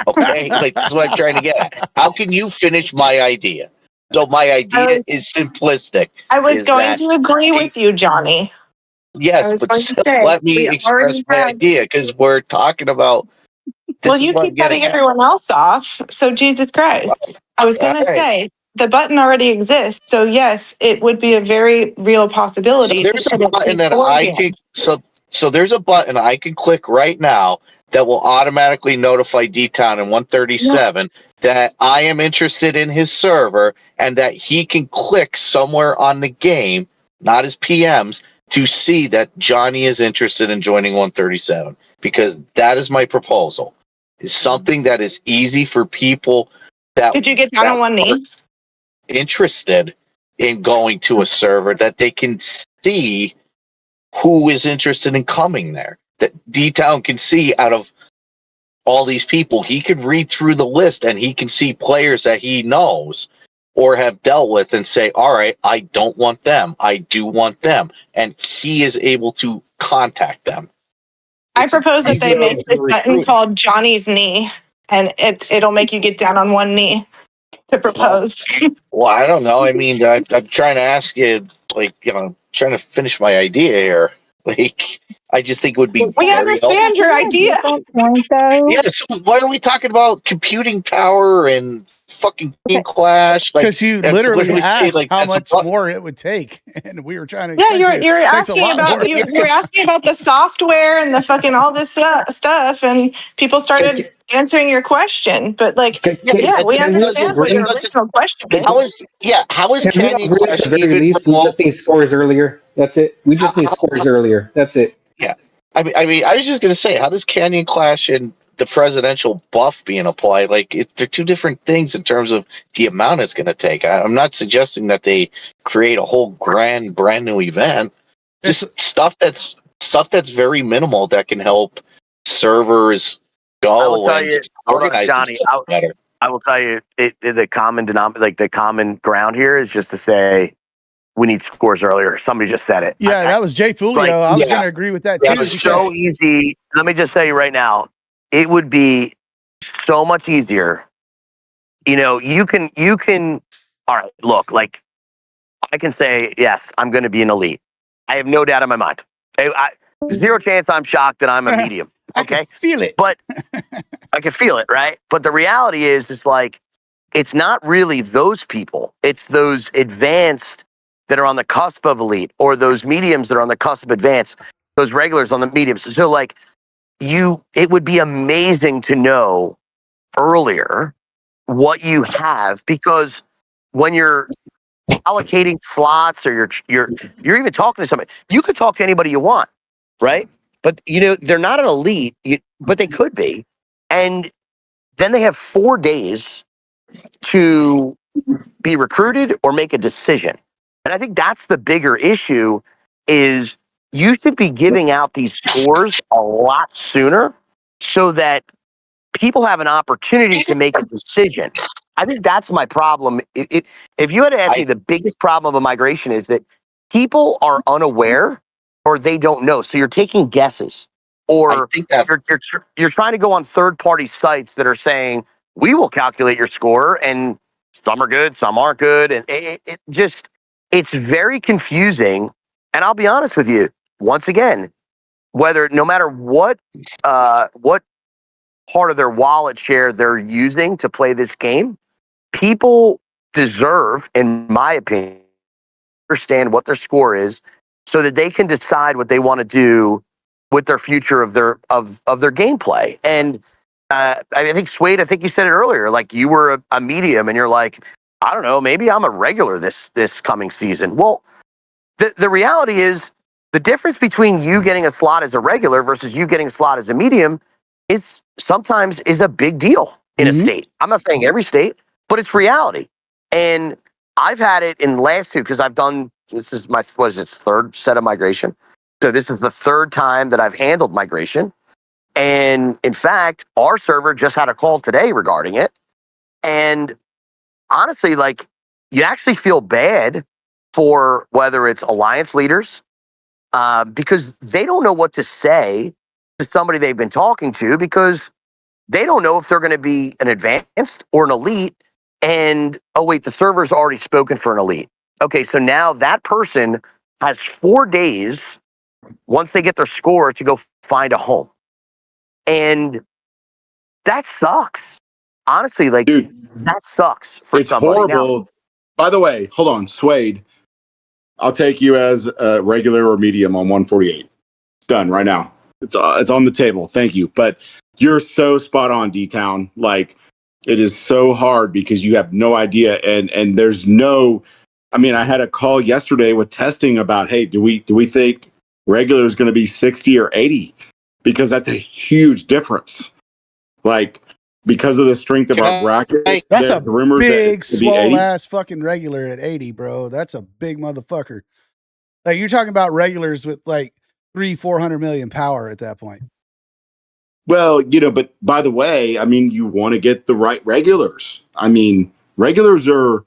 Okay, like this is what I'm trying to get at. How can you finish my idea? So my idea is simplistic. I was Is going that to agree with you, Johnny. yes, I was but going to still say let me we express already my have. idea because we're talking about. Well, This is you what I'm keep cutting getting at. everyone else off. So Jesus Christ. I was All going to right. say the button already exists. So yes, it would be a very real So possibility to there's a put it button that I can beforehand. so there's a button I can click right now that will automatically notify D-Town in 137 that I am interested in his server and that he can click somewhere on the game, not his PMs, to see that Johnny is interested in joining 137 because that is my proposal. Is something that is easy for people that Did you get down on one are knee? interested in going to a server that they can see who is interested in coming there. That D-Town can see out of all these people, he can read through the list and he can see players that he knows or have dealt with and say, all right, I don't want them. I do want them. And he is able to contact them. I It's an propose that they easy way make this to button recruit. called Johnny's knee, and it'll make you get down on one knee to Well, propose. well, I don't know. I mean, I'm trying to ask you, like, trying to finish my idea here. Like, I just think it would be We very helpful. understand your idea. At that point, though, Yeah, so why are we talking about computing power and fucking game clash? Like, Because you and literally literally say asked like how that's a much button. more it would take, and we were trying to Yeah, explain to you. you're It takes a asking lot about more. you're asking about the software and the fucking all this stuff, and people started answering your question. But like, Yeah, yeah, we it Can we understand doesn't. what It your agree? doesn't. original question Can, is. How is can we Canyon agree at Clash the very even least? We remote? just need scores earlier. That's it. We How, just need how, scores how- earlier. That's it. yeah, I was just gonna say, how does Canyon Clash and the presidential buff being applied? Like, they're two different things in terms of the amount it's gonna take. I'm not suggesting that they create a whole brand new event. It's, Just stuff that's very minimal that can help servers I will go tell and you. just Hold on, organize Johnny. themselves better. I will tell you. The common denominator, like the common ground here, is just to say we need scores earlier. Somebody just said it. yeah, that was Jay Like, Fulio. I was going Yeah, to agree with that that too it's was because so easy. Let me just tell you right now, it would be so much easier. You can. All right, look, like I can say yes, I'm going to be an elite. I have no doubt in my mind. Zero chance I'm shocked that I'm a medium. I could Okay, feel it. but I can feel it, right? But the reality is, it's like it's not really those people. It's those advanced that are on the cusp of elite, or those mediums that are on the cusp of advanced. Those regulars on the mediums. So, like it would be amazing to know earlier what you have, because when you're allocating slots, or you're even talking to somebody, you could talk to anybody you want, right? But they're not an elite, but they could be, and then they have 4 days to be recruited or make a decision. And I think that's the bigger issue, is you should be giving out these scores a lot sooner so that people have an opportunity to make a decision. I think that's my problem. If you had to ask me, I the biggest problem of migration is that people are unaware, or they don't know. So you're taking guesses, I or think that you're trying to go on third party sites that are saying we will calculate your score, and some are good, some aren't good, and it's very confusing. And I'll be honest with you, once again, no matter what part of their wallet share they're using to play this game, people deserve, in my opinion, understand what their score is so that they can decide what they want to do with their future of their gameplay. And I think Swade, I think you said it earlier, like you were a medium and you're like, I don't know, maybe I'm a regular this coming season. Well, the reality is, the difference between you getting a slot as a regular versus you getting a slot as a medium is sometimes is a big deal in a Mhm. state. I'm not saying every state, but it's reality. And I've had it in the last two, because I've done, this is my, what is it, third set of migration. So this is the third time that I've handled migration. And in fact, our server just had a call today regarding it. And honestly, like, you actually feel bad for whether it's alliance leaders, because they don't know what to say to somebody they've been talking to, because they don't know if they're going to be an advanced or an elite. And oh, wait, the server's already spoken for an elite. Okay, so now that person has 4 days once they get their score to go find a home. And that sucks. Honestly, like, Dude, that sucks for it's somebody. Now, horrible. By the way, hold on, Suede. I'll take you as a regular or medium on 148. It's done right now. It's on the table. Thank you. But you're so spot on, D-Town. Like, it is so hard because you have no idea, and there's no. I mean, I had a call yesterday with testing about, hey, do we think regular is going to be 60 or 80? Because that's a huge difference. Like, because of the strength of our bracket, That's a there's rumors that big, it's going to be swole 80. ass fucking regular at 80, bro. That's a big motherfucker. Like, you're talking about regulars with like 400 million power at that point. Well, but by the way, I mean, you want to get the right regulars. I mean, regulars are,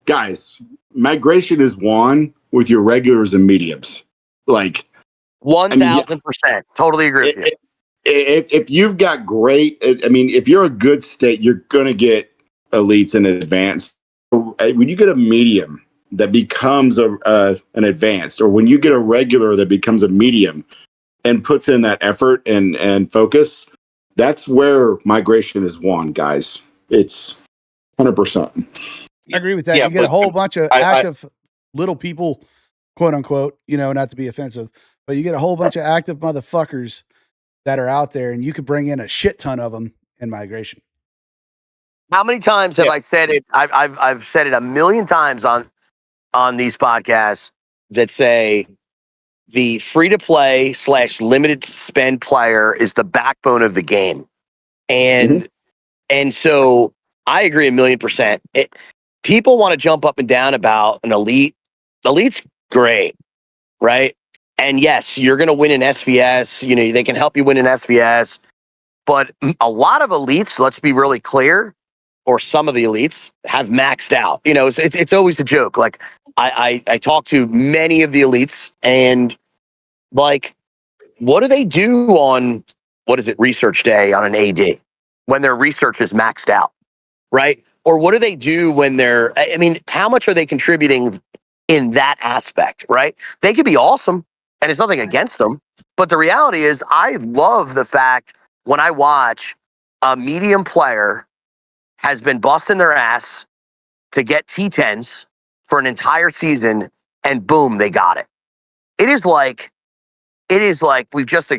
guys, migration is won with your regulars and mediums. Like, 1000%. Totally agree with you. If you've got great, I mean, if you're a good state, you're going to get elites and advanced. When you get a medium that becomes an advanced, or when you get a regular that becomes a medium and puts in that effort and focus, that's where migration is won, guys. It's 100%. I agree with that. Yeah, you get a but whole bunch of I- active little people, quote unquote, not to be offensive, but you get a whole bunch of active motherfuckers that are out there, and you could bring in a shit ton of them in migration. How many times have I said it? I've said it a million times on these podcasts that say the free to play / limited spend player is the backbone of the game. And so I agree 1,000,000%. People want to jump up and down about an elite. Elite's great, right? And yes, you're going to win an SVS. They can help you win an SVS. But a lot of elites, let's be really clear, or some of the elites have maxed out. It's always a joke. Like, I talk to many of the elites, and like, what do they do on, what is it, research day on an AD when their research is maxed out, right? Or what do they do when I mean, how much are they contributing in that aspect, right? They could be awesome, and it's nothing against them. But the reality is, I love the fact when I watch a medium player has been busting their ass to get T10s for an entire season, and boom, they got it. It is like we've just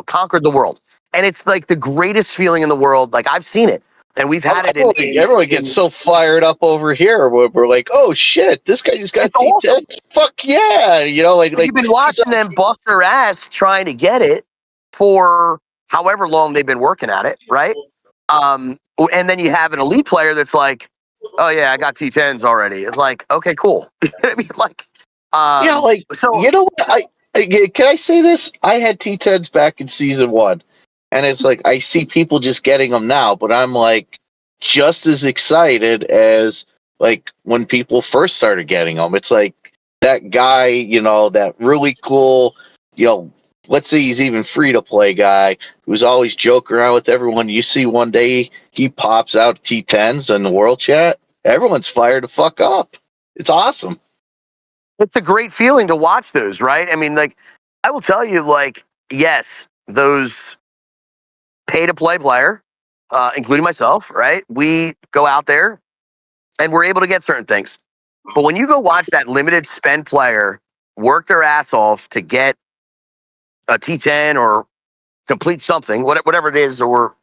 conquered the world, and it's like the greatest feeling in the world. Like, I've seen it, and we've had it. Everyone gets so fired up over here. We're like, oh shit, this guy just got It's awesome. T10. Fuck yeah, like You've been watching them bust their ass trying to get it for however long they've been working at it, right? And then you have an elite player that's like, oh yeah, I got T10s already. It's like, okay, cool. I mean, like, yeah, like, so you know what? Can I say this? I had T10s back in season 1, and it's like I see people just getting them now, but I'm like just as excited as like when people first started getting them. It's like that guy, that really cool, let's say he's even free to play guy who's always joking around with everyone. You see one day he pops out T10s in the world chat. Everyone's fired to fuck up. It's awesome. it's a great feeling to watch those, right? I mean, like, I will tell you, like, yes, those pay to play player, including myself, right? We go out there and we're able to get certain things. But when you go watch that limited spend player work their ass off to get a T10 or complete something, whatever it is, or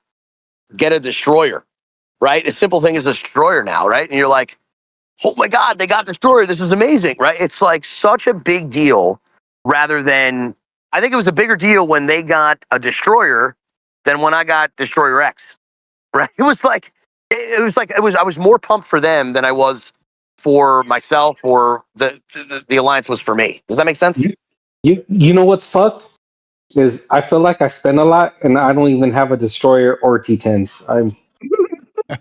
get a destroyer, right? A simple thing is a destroyer now, right? And you're like, oh my God, they got destroyer. This is amazing, right? It's like such a big deal rather than, I think it was a bigger deal when they got a destroyer than when I got Destroyer X, right? I was more pumped for them than I was for myself, or the alliance was for me. Does that make sense? You know what's fucked is I feel like I spend a lot and I don't even have a destroyer or T10s.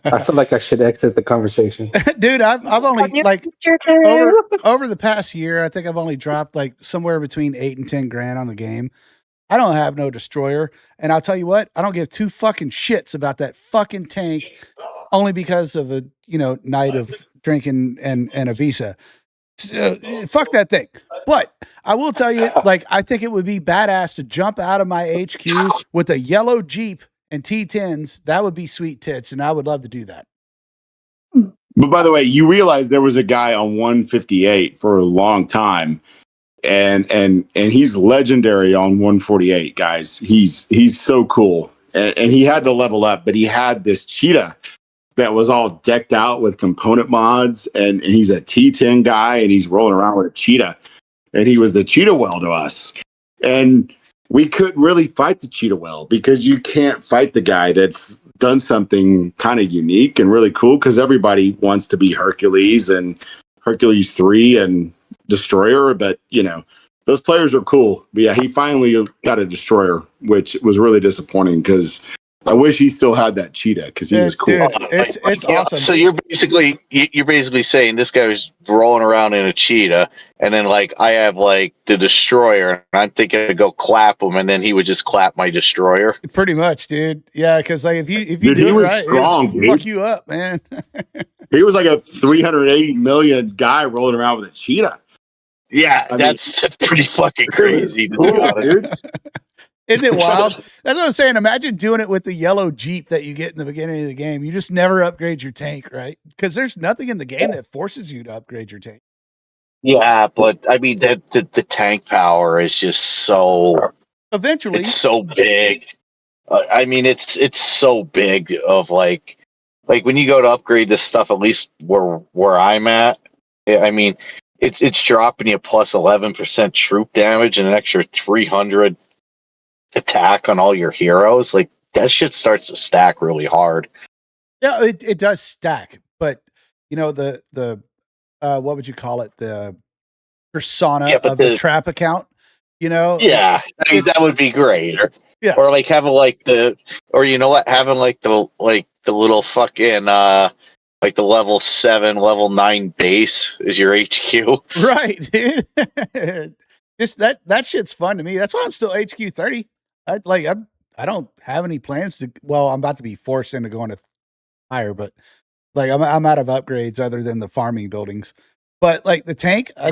I feel like I should exit the conversation. Dude, I've only Your like future too. over the past year, I think I've only dropped like somewhere between 8 and 10 grand on the game. I don't have no destroyer, and I'll tell you what, I don't give two fucking shits about that fucking tank only because of a night of drinking and a visa. Fuck that thing. But I will tell you, like, I think it would be badass to jump out of my HQ with a yellow Jeep and T10s. That would be sweet tits, and I would love to do that. But by the way, you realize there was a guy on 158 for a long time, and he's legendary on 148, guys. He's so cool, and he had to level up, but he had this cheetah that was all decked out with component mods, and he's a T10 guy, and he's rolling around with a cheetah, and he was the cheetah well to us, and we couldn't really fight the cheetah well because you can't fight the guy that's done something kind of unique and really cool, because everybody wants to be Hercules and Hercules 3 and Destroyer, but those players are cool. But yeah, he finally got a Destroyer, which was really disappointing because I wish he still had that cheetah because he was cool. Dude, it's awesome. So you're basically saying this guy was rolling around in a cheetah, and then like I have like the Destroyer, and I'm thinking to go clap him, and then he would just clap my Destroyer. Pretty much, dude. Yeah, because like if you Dude, do he it was right, strong, it'll dude. fuck you up, man. He was like a 380 million guy rolling around with a cheetah. Yeah, that's pretty fucking crazy. To Cool, be honest. dude. Isn't it wild? That's what I'm saying. Imagine doing it with the yellow Jeep that you get in the beginning of the game. You just never upgrade your tank, right? Because there's nothing in the game that forces you to upgrade your tank. Yeah, but I mean the tank power is just so. Eventually, It's so big. I mean, it's so big. Of like when you go to upgrade this stuff, at least where I'm at, I mean, it's dropping you plus 11% troop damage and an extra 300 attack on all your heroes. Like that shit starts to stack really hard. yeah, it does stack. But the what would you call it? The persona of the trap account. Yeah, I mean that would be great. Or like having like having like the little fucking like the level 7, level 9 base is your HQ. Right, dude. Just that shit's fun to me. That's why I'm still HQ 30. I don't have any plans to. Well, I'm about to be forced into going to higher, but like I'm out of upgrades other than the farming buildings. But like the tank, I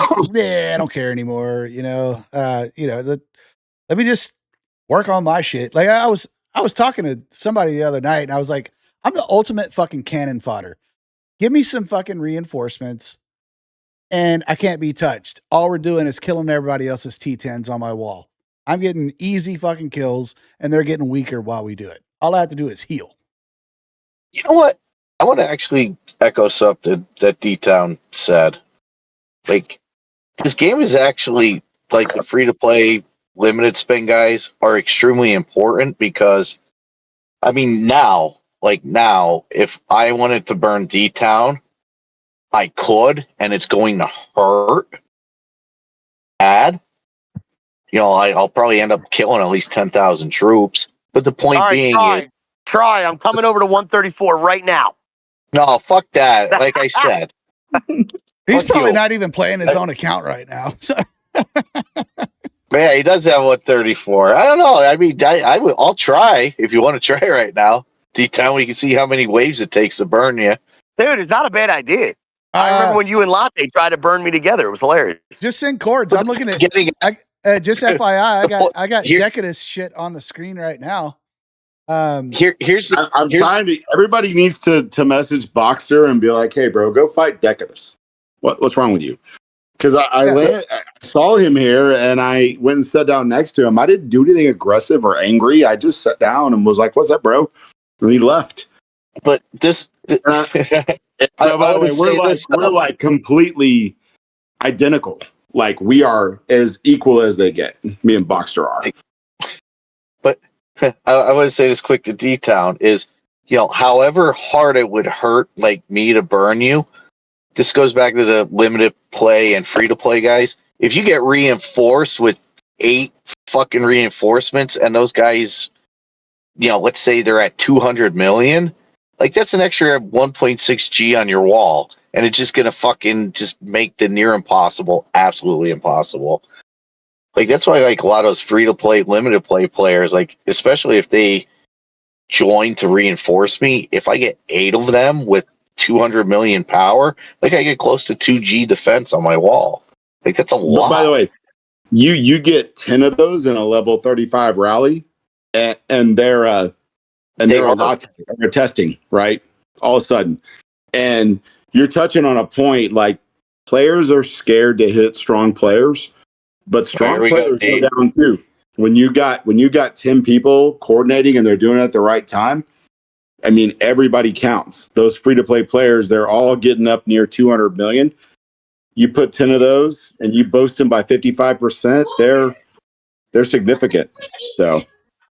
don't care anymore. Let me just work on my shit. Like I was talking to somebody the other night, and I was like, I'm the ultimate fucking cannon fodder. Give me some fucking reinforcements, and I can't be touched. All we're doing is killing everybody else's T10s on my wall. I'm getting easy fucking kills, and they're getting weaker while we do it. All I have to do is heal. You know what? I want to actually echo something that D-Town said. Like, this game is actually, like, the free-to-play limited spin guys are extremely important because, I mean, now, if I wanted to burn D-Town, I could, and it's going to hurt bad. I'll probably end up killing at least 10,000 troops. But the point being Try. I'm coming over to 134 right now. No, fuck that. Like I said. He's probably not even playing his own account right now. So. Yeah, he does have 134. I don't know. I mean, I'll try if you want to try right now. D-Town, we can see how many waves it takes to burn you. Dude, it's not a bad idea. I remember when you and Latte tried to burn me together. It was hilarious. Just send cords. I'm looking at just FYI, I got Decadus shit on the screen right now. I'm trying to. Everybody needs to message Boxster and be like, "Hey, bro, go fight Decadus. What's wrong with you?" Because I saw him here and I went and sat down next to him. I didn't do anything aggressive or angry. I just sat down and was like, "What's up, bro?" And he left. But this, by the way, we're like completely identical. Like we are as equal as they get. Me and Boxster are. But I want to say this quick to D-Town is, however hard it would hurt like me to burn you, this goes back to the limited play and free to play guys. If you get reinforced with 8 fucking reinforcements and those guys, let's say they're at 200 million, like that's an extra 1.6 G on your wall. And it's just going to fucking just make the near impossible absolutely impossible. Like, that's why, like, a lot of those free-to-play, limited-play players, like, especially if they join to reinforce me, if I get 8 of them with 200 million power, like, I get close to 2G defense on my wall. Like, that's a lot. By the way, you get 10 of those in a level 35 rally, and they're a lot they're testing, right? All of a sudden. And you're touching on a point, like, players are scared to hit strong players, but strong players go down too. When you got 10 people coordinating and they're doing it at the right time, I mean, everybody counts. Those free-to-play players, they're all getting up near 200 million. You put 10 of those and you boost them by 55%, they're significant. So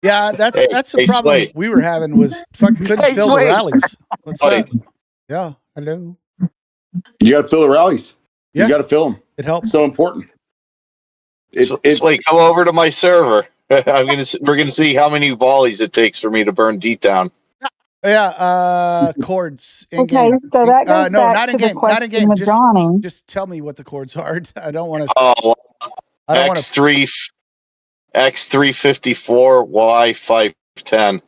yeah, that's the problem we were having was fucking couldn't fill the rallies. What's up? Yeah, hello. You got to fill the rallies. Yeah. You got to fill them. It helps. It's so important. It's like, come over to my server. We're gonna see how many volleys it takes for me to burn D down. Yeah, chords. Okay, so that goes no, back not in to the game. Not in game. question of Johnny. Just tell me what the chords are. I don't want to. Oh, I don't want to. X354, Y510.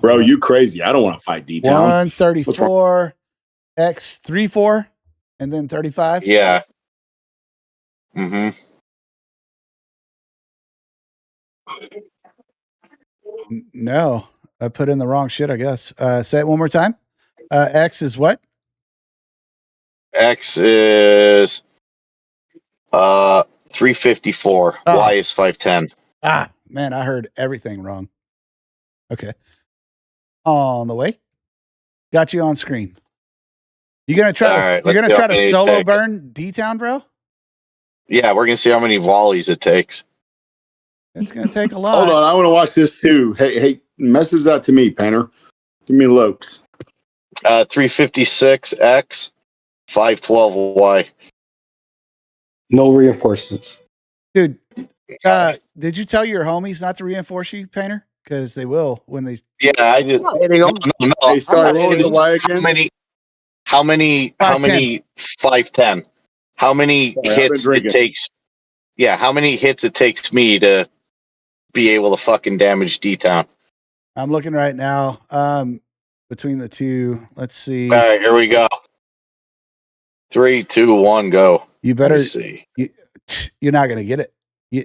Bro, you crazy. I don't want to fight D-Town. 134, X34, and then 35. Yeah. Mm-hmm. No, I put in the wrong shit, I guess. Say it one more time. X is what? X is 354. Oh. Y is 510. Ah, man, I heard everything wrong. Okay. On the way. Got you on screen. You gonna try to solo burn D-Town, bro? Yeah, we're gonna see how many volleys it takes. It's gonna take a lot. Hold on, I want to watch this too. Hey, message that to me, Painter. Give me Lokes. 356X, 512Y. No reinforcements. Dude, did you tell your homies not to reinforce you, Painter? Because they will when they. Yeah, I did. No. Hey, sorry, what was the Y again? How many 510? How many hits it takes? Yeah, how many hits it takes me to be able to fucking damage D-Town? I'm looking right now. Between the two, let's see. All right, here we go. 3, 2, 1, go. You better see. You're not gonna get it.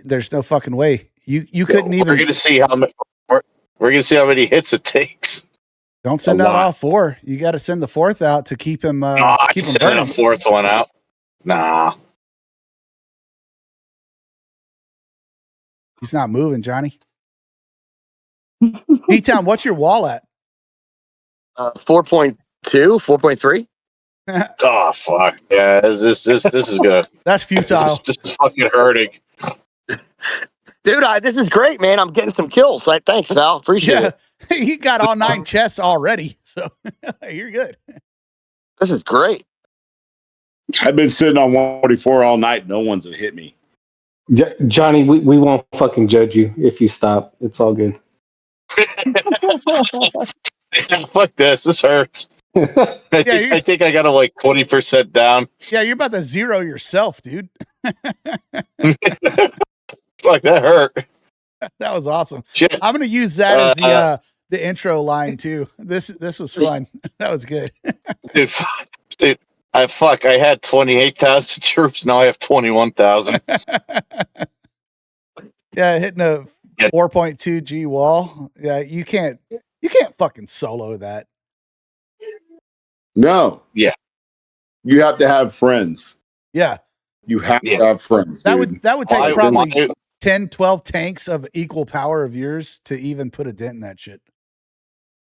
There's no fucking way. You couldn't even. We're gonna see how many. We're gonna see how many hits it takes. Don't send out all 4. You got to send the 4th out to keep him. Keep him burning. A 4th one out. Nah. He's not moving, Johnny. D-Town, what's your wall at? 4.2, 4.3. Oh fuck! Yeah, this is good. That's futile. This is fucking hurting. Dude, this is great, man. I'm getting some kills. Like, thanks, Val. Appreciate it. He got all 9 chests already, so you're good. This is great. I've been sitting on 144 all night. No one's hit me. Johnny, we won't fucking judge you if you stop. It's all good. Fuck this. This hurts. I think I got like 20% down. Yeah, you're about to zero yourself, dude. Fuck, that hurt. That was awesome. Shit. I'm gonna use that as the intro line too. This was fun. That was good. dude, I had 28,000 troops. Now I have 21,000. Yeah, hitting a 4.2 G wall. Yeah, you can't fucking solo that. No. Yeah. You have to have friends. Yeah. You have to have friends. That dude. would take probably 10, 12 tanks of equal power of yours to even put a dent in that shit.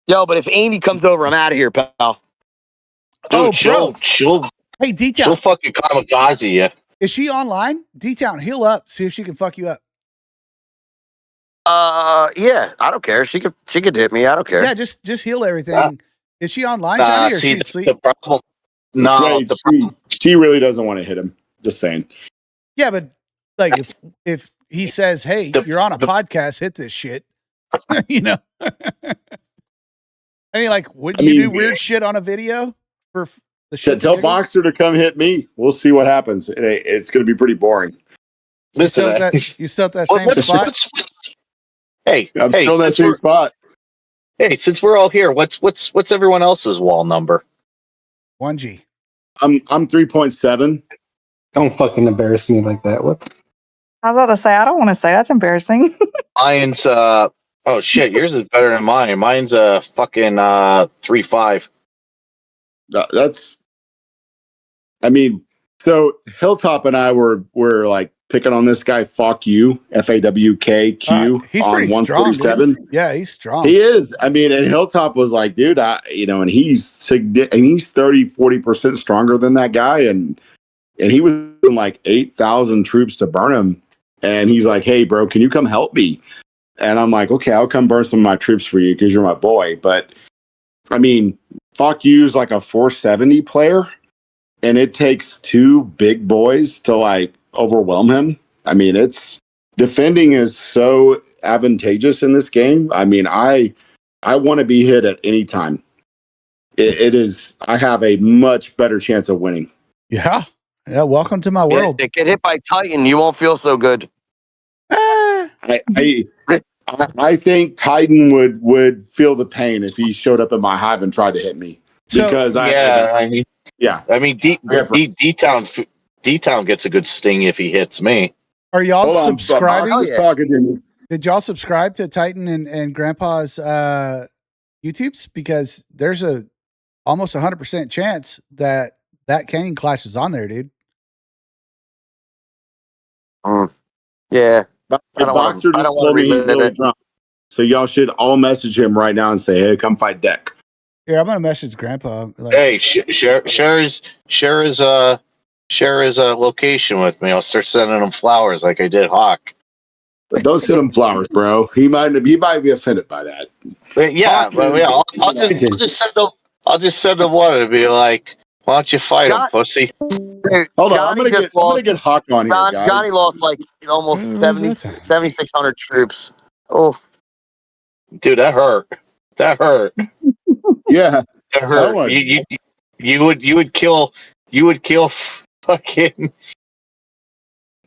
Yo, but if Amy comes over, I'm out of here, pal. Dude, she'll hey, D-Town. She'll fucking kamikaze you. Is she online? D-Town, heal up. See if she can fuck you up. Yeah, I don't care. She could hit me. I don't care. Yeah, just heal everything. Is she online, Johnny, or is she asleep? The problem. No, she really doesn't want to hit him. Just saying. Yeah, but Like if he says, "Hey, you're on a podcast, hit this shit," you know. I mean, like, would you do weird shit on a video for the shit? Tell Boxer to come hit me. We'll see what happens. It's going to be pretty boring. You still at that same spot? Hey, I'm still in that same spot. Hey, since we're all here, what's everyone else's wall number? 1G. I'm 3.7. Don't fucking embarrass me like that. What? I was about to say, I don't want to say that's embarrassing. Mine's oh shit, yours is better than mine. Mine's fucking 3.5. That's, I mean, so Hilltop and I were like picking on this guy. Fuck you, FAWKQ. He's on pretty 147. strong. Yeah, he's strong. He is. I mean, and Hilltop was like, dude, and he's 30-40% stronger than that guy, and he was in like 8,000 troops to burn him. And he's like, hey, bro, can you come help me? And I'm like, okay, I'll come burn some of my troops for you because you're my boy. But I mean, fuck you's like a 470 player, and it takes two big boys to like overwhelm him. I mean, defending is so advantageous in this game. I mean, I want to be hit at any time. It is. I have a much better chance of winning. Yeah. Welcome to my world. Yeah, get hit by Titan, you won't feel so good. I think Titan would feel the pain if he showed up in my hive and tried to hit me. Because I mean, D-Town gets a good sting if he hits me. Are y'all subscribing? Talking to me. Did y'all subscribe to Titan and Grandpa's YouTubes? Because there's a almost 100% chance that Kane Clash is on there, dude. Yeah. I don't want to relive it. So y'all should all message him right now and say, hey, come fight Deck. Here, I'm gonna message Grandpa. Like, hey, share his location with me. I'll start sending him flowers like I did Hawk. But don't send him flowers, bro. He might be offended by that. But yeah, I'll just send him one and be like, why don't you fight him, pussy? Dude, hold on, I'm gonna get Hawk on here, guys. Johnny lost like almost 7,600 troops. Oh, dude, that hurt. Yeah, that hurt. You would kill fucking.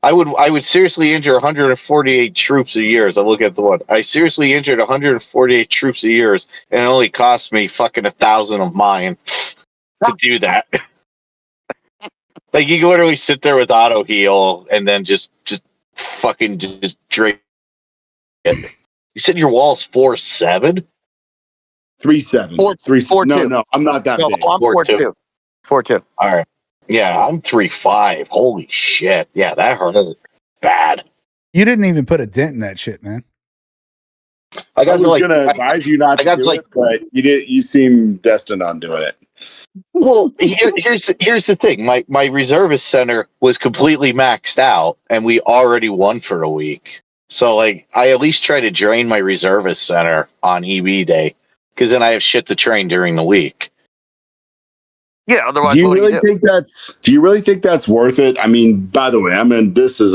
I would seriously injure 148 troops a year. As I look at the one, I seriously injured 148 troops a year, and it only cost me fucking 1,000 of mine to do that. Like, you can literally sit there with auto heal and then just fucking drink it. You said your wall's 4.7? 3.7. 4.2. No, I'm not that big. I'm 4.2. 4.2. All right. Yeah, I'm 3.5. Holy shit. Yeah, that hurt bad. You didn't even put a dent in that shit, man. I was gonna advise you not to do it, but you seem destined on doing it. Well, here's the thing. My reservist center was completely maxed out, and we already won for a week. So, like, I at least try to drain my reservist center on EB day, because then I have shit to train during the week. Yeah. Otherwise, do you really think that's worth it? I mean, by the way, this is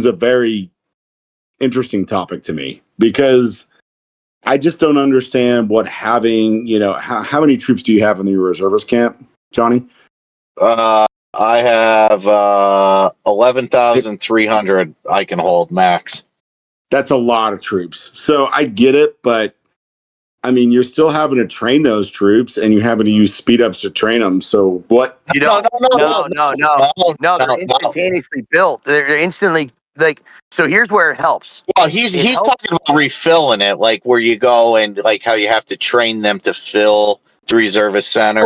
a very interesting topic to me, because I just don't understand what having, how many troops do you have in your reservist camp, Johnny? I have 11,300 I can hold max. That's a lot of troops. So I get it, but I mean, you're still having to train those troops, and you're having to use speed ups to train them. So what? No. They're instantaneously built. They're instantly So here's where it helps. Well, he's talking about refilling it, like where you go and like how you have to train them to fill the reservist center.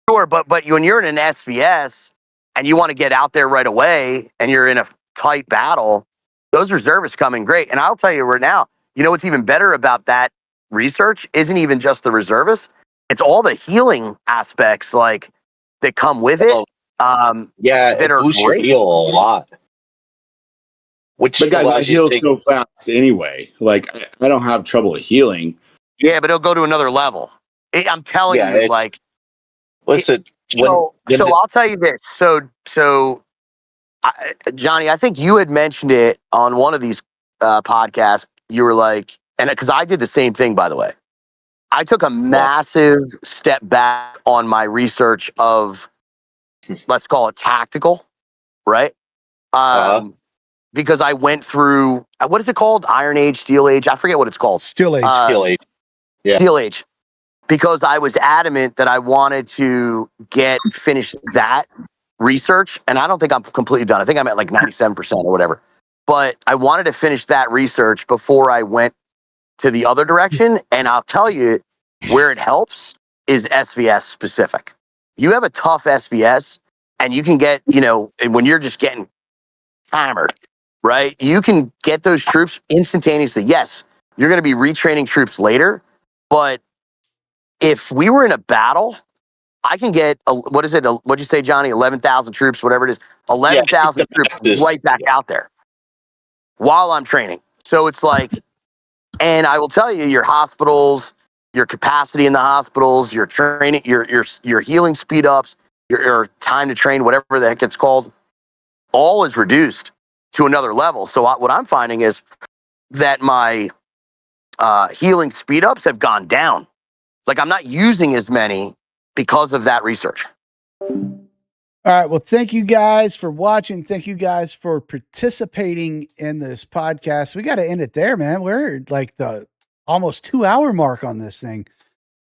Sure, but when you're in an SVS and you want to get out there right away, and you're in a tight battle, those reservists come in great. And I'll tell you right now, what's even better about that research isn't even just the reservists; it's all the healing aspects like that come with it. That are boosts your heal a lot. But guys, I heal so fast anyway. Like, I don't have trouble healing. Yeah, but it'll go to another level. I'm telling you, like. Listen. So I'll tell you this. So Johnny, I think you had mentioned it on one of these podcasts. You were like, and because I did the same thing, by the way. I took a massive step back on my research of, let's call it tactical, right? Because I went through, what is it called? Iron Age, Steel Age? I forget what it's called. Steel Age. Steel Age. Yeah. Steel Age. Because I was adamant that I wanted to finish that research. And I don't think I'm completely done. I think I'm at like 97% or whatever. But I wanted to finish that research before I went to the other direction. And I'll tell you where it helps is SVS specific. You have a tough SVS and you can get, when you're just getting hammered, right? You can get those troops instantaneously. Yes, you're going to be retraining troops later, but if we were in a battle, I can get, what'd you say, Johnny? 11,000 troops, whatever it is, 11,000 troops right back out there while I'm training. So it's like, and I will tell you, your hospitals, your capacity in the hospitals, your training, your healing speed ups, your time to train, whatever the heck it's called, all is reduced to another level. So what I'm finding is that my healing speed ups have gone down. Like I'm not using as many because of that research. All right. Well, thank you guys for watching. Thank you guys for participating in this podcast. We got to end it there, man. We're like the almost 2-hour mark on this thing.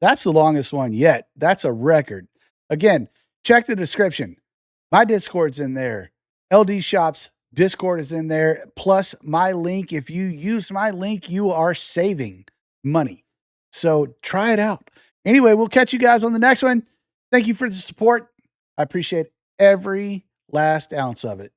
That's the longest one yet. That's a record. Again, check the description. My Discord's in there. LD Shop's Discord is in there. Plus my link. If you use my link, you are saving money. So try it out. Anyway, we'll catch you guys on the next one. Thank you for the support. I appreciate every last ounce of it.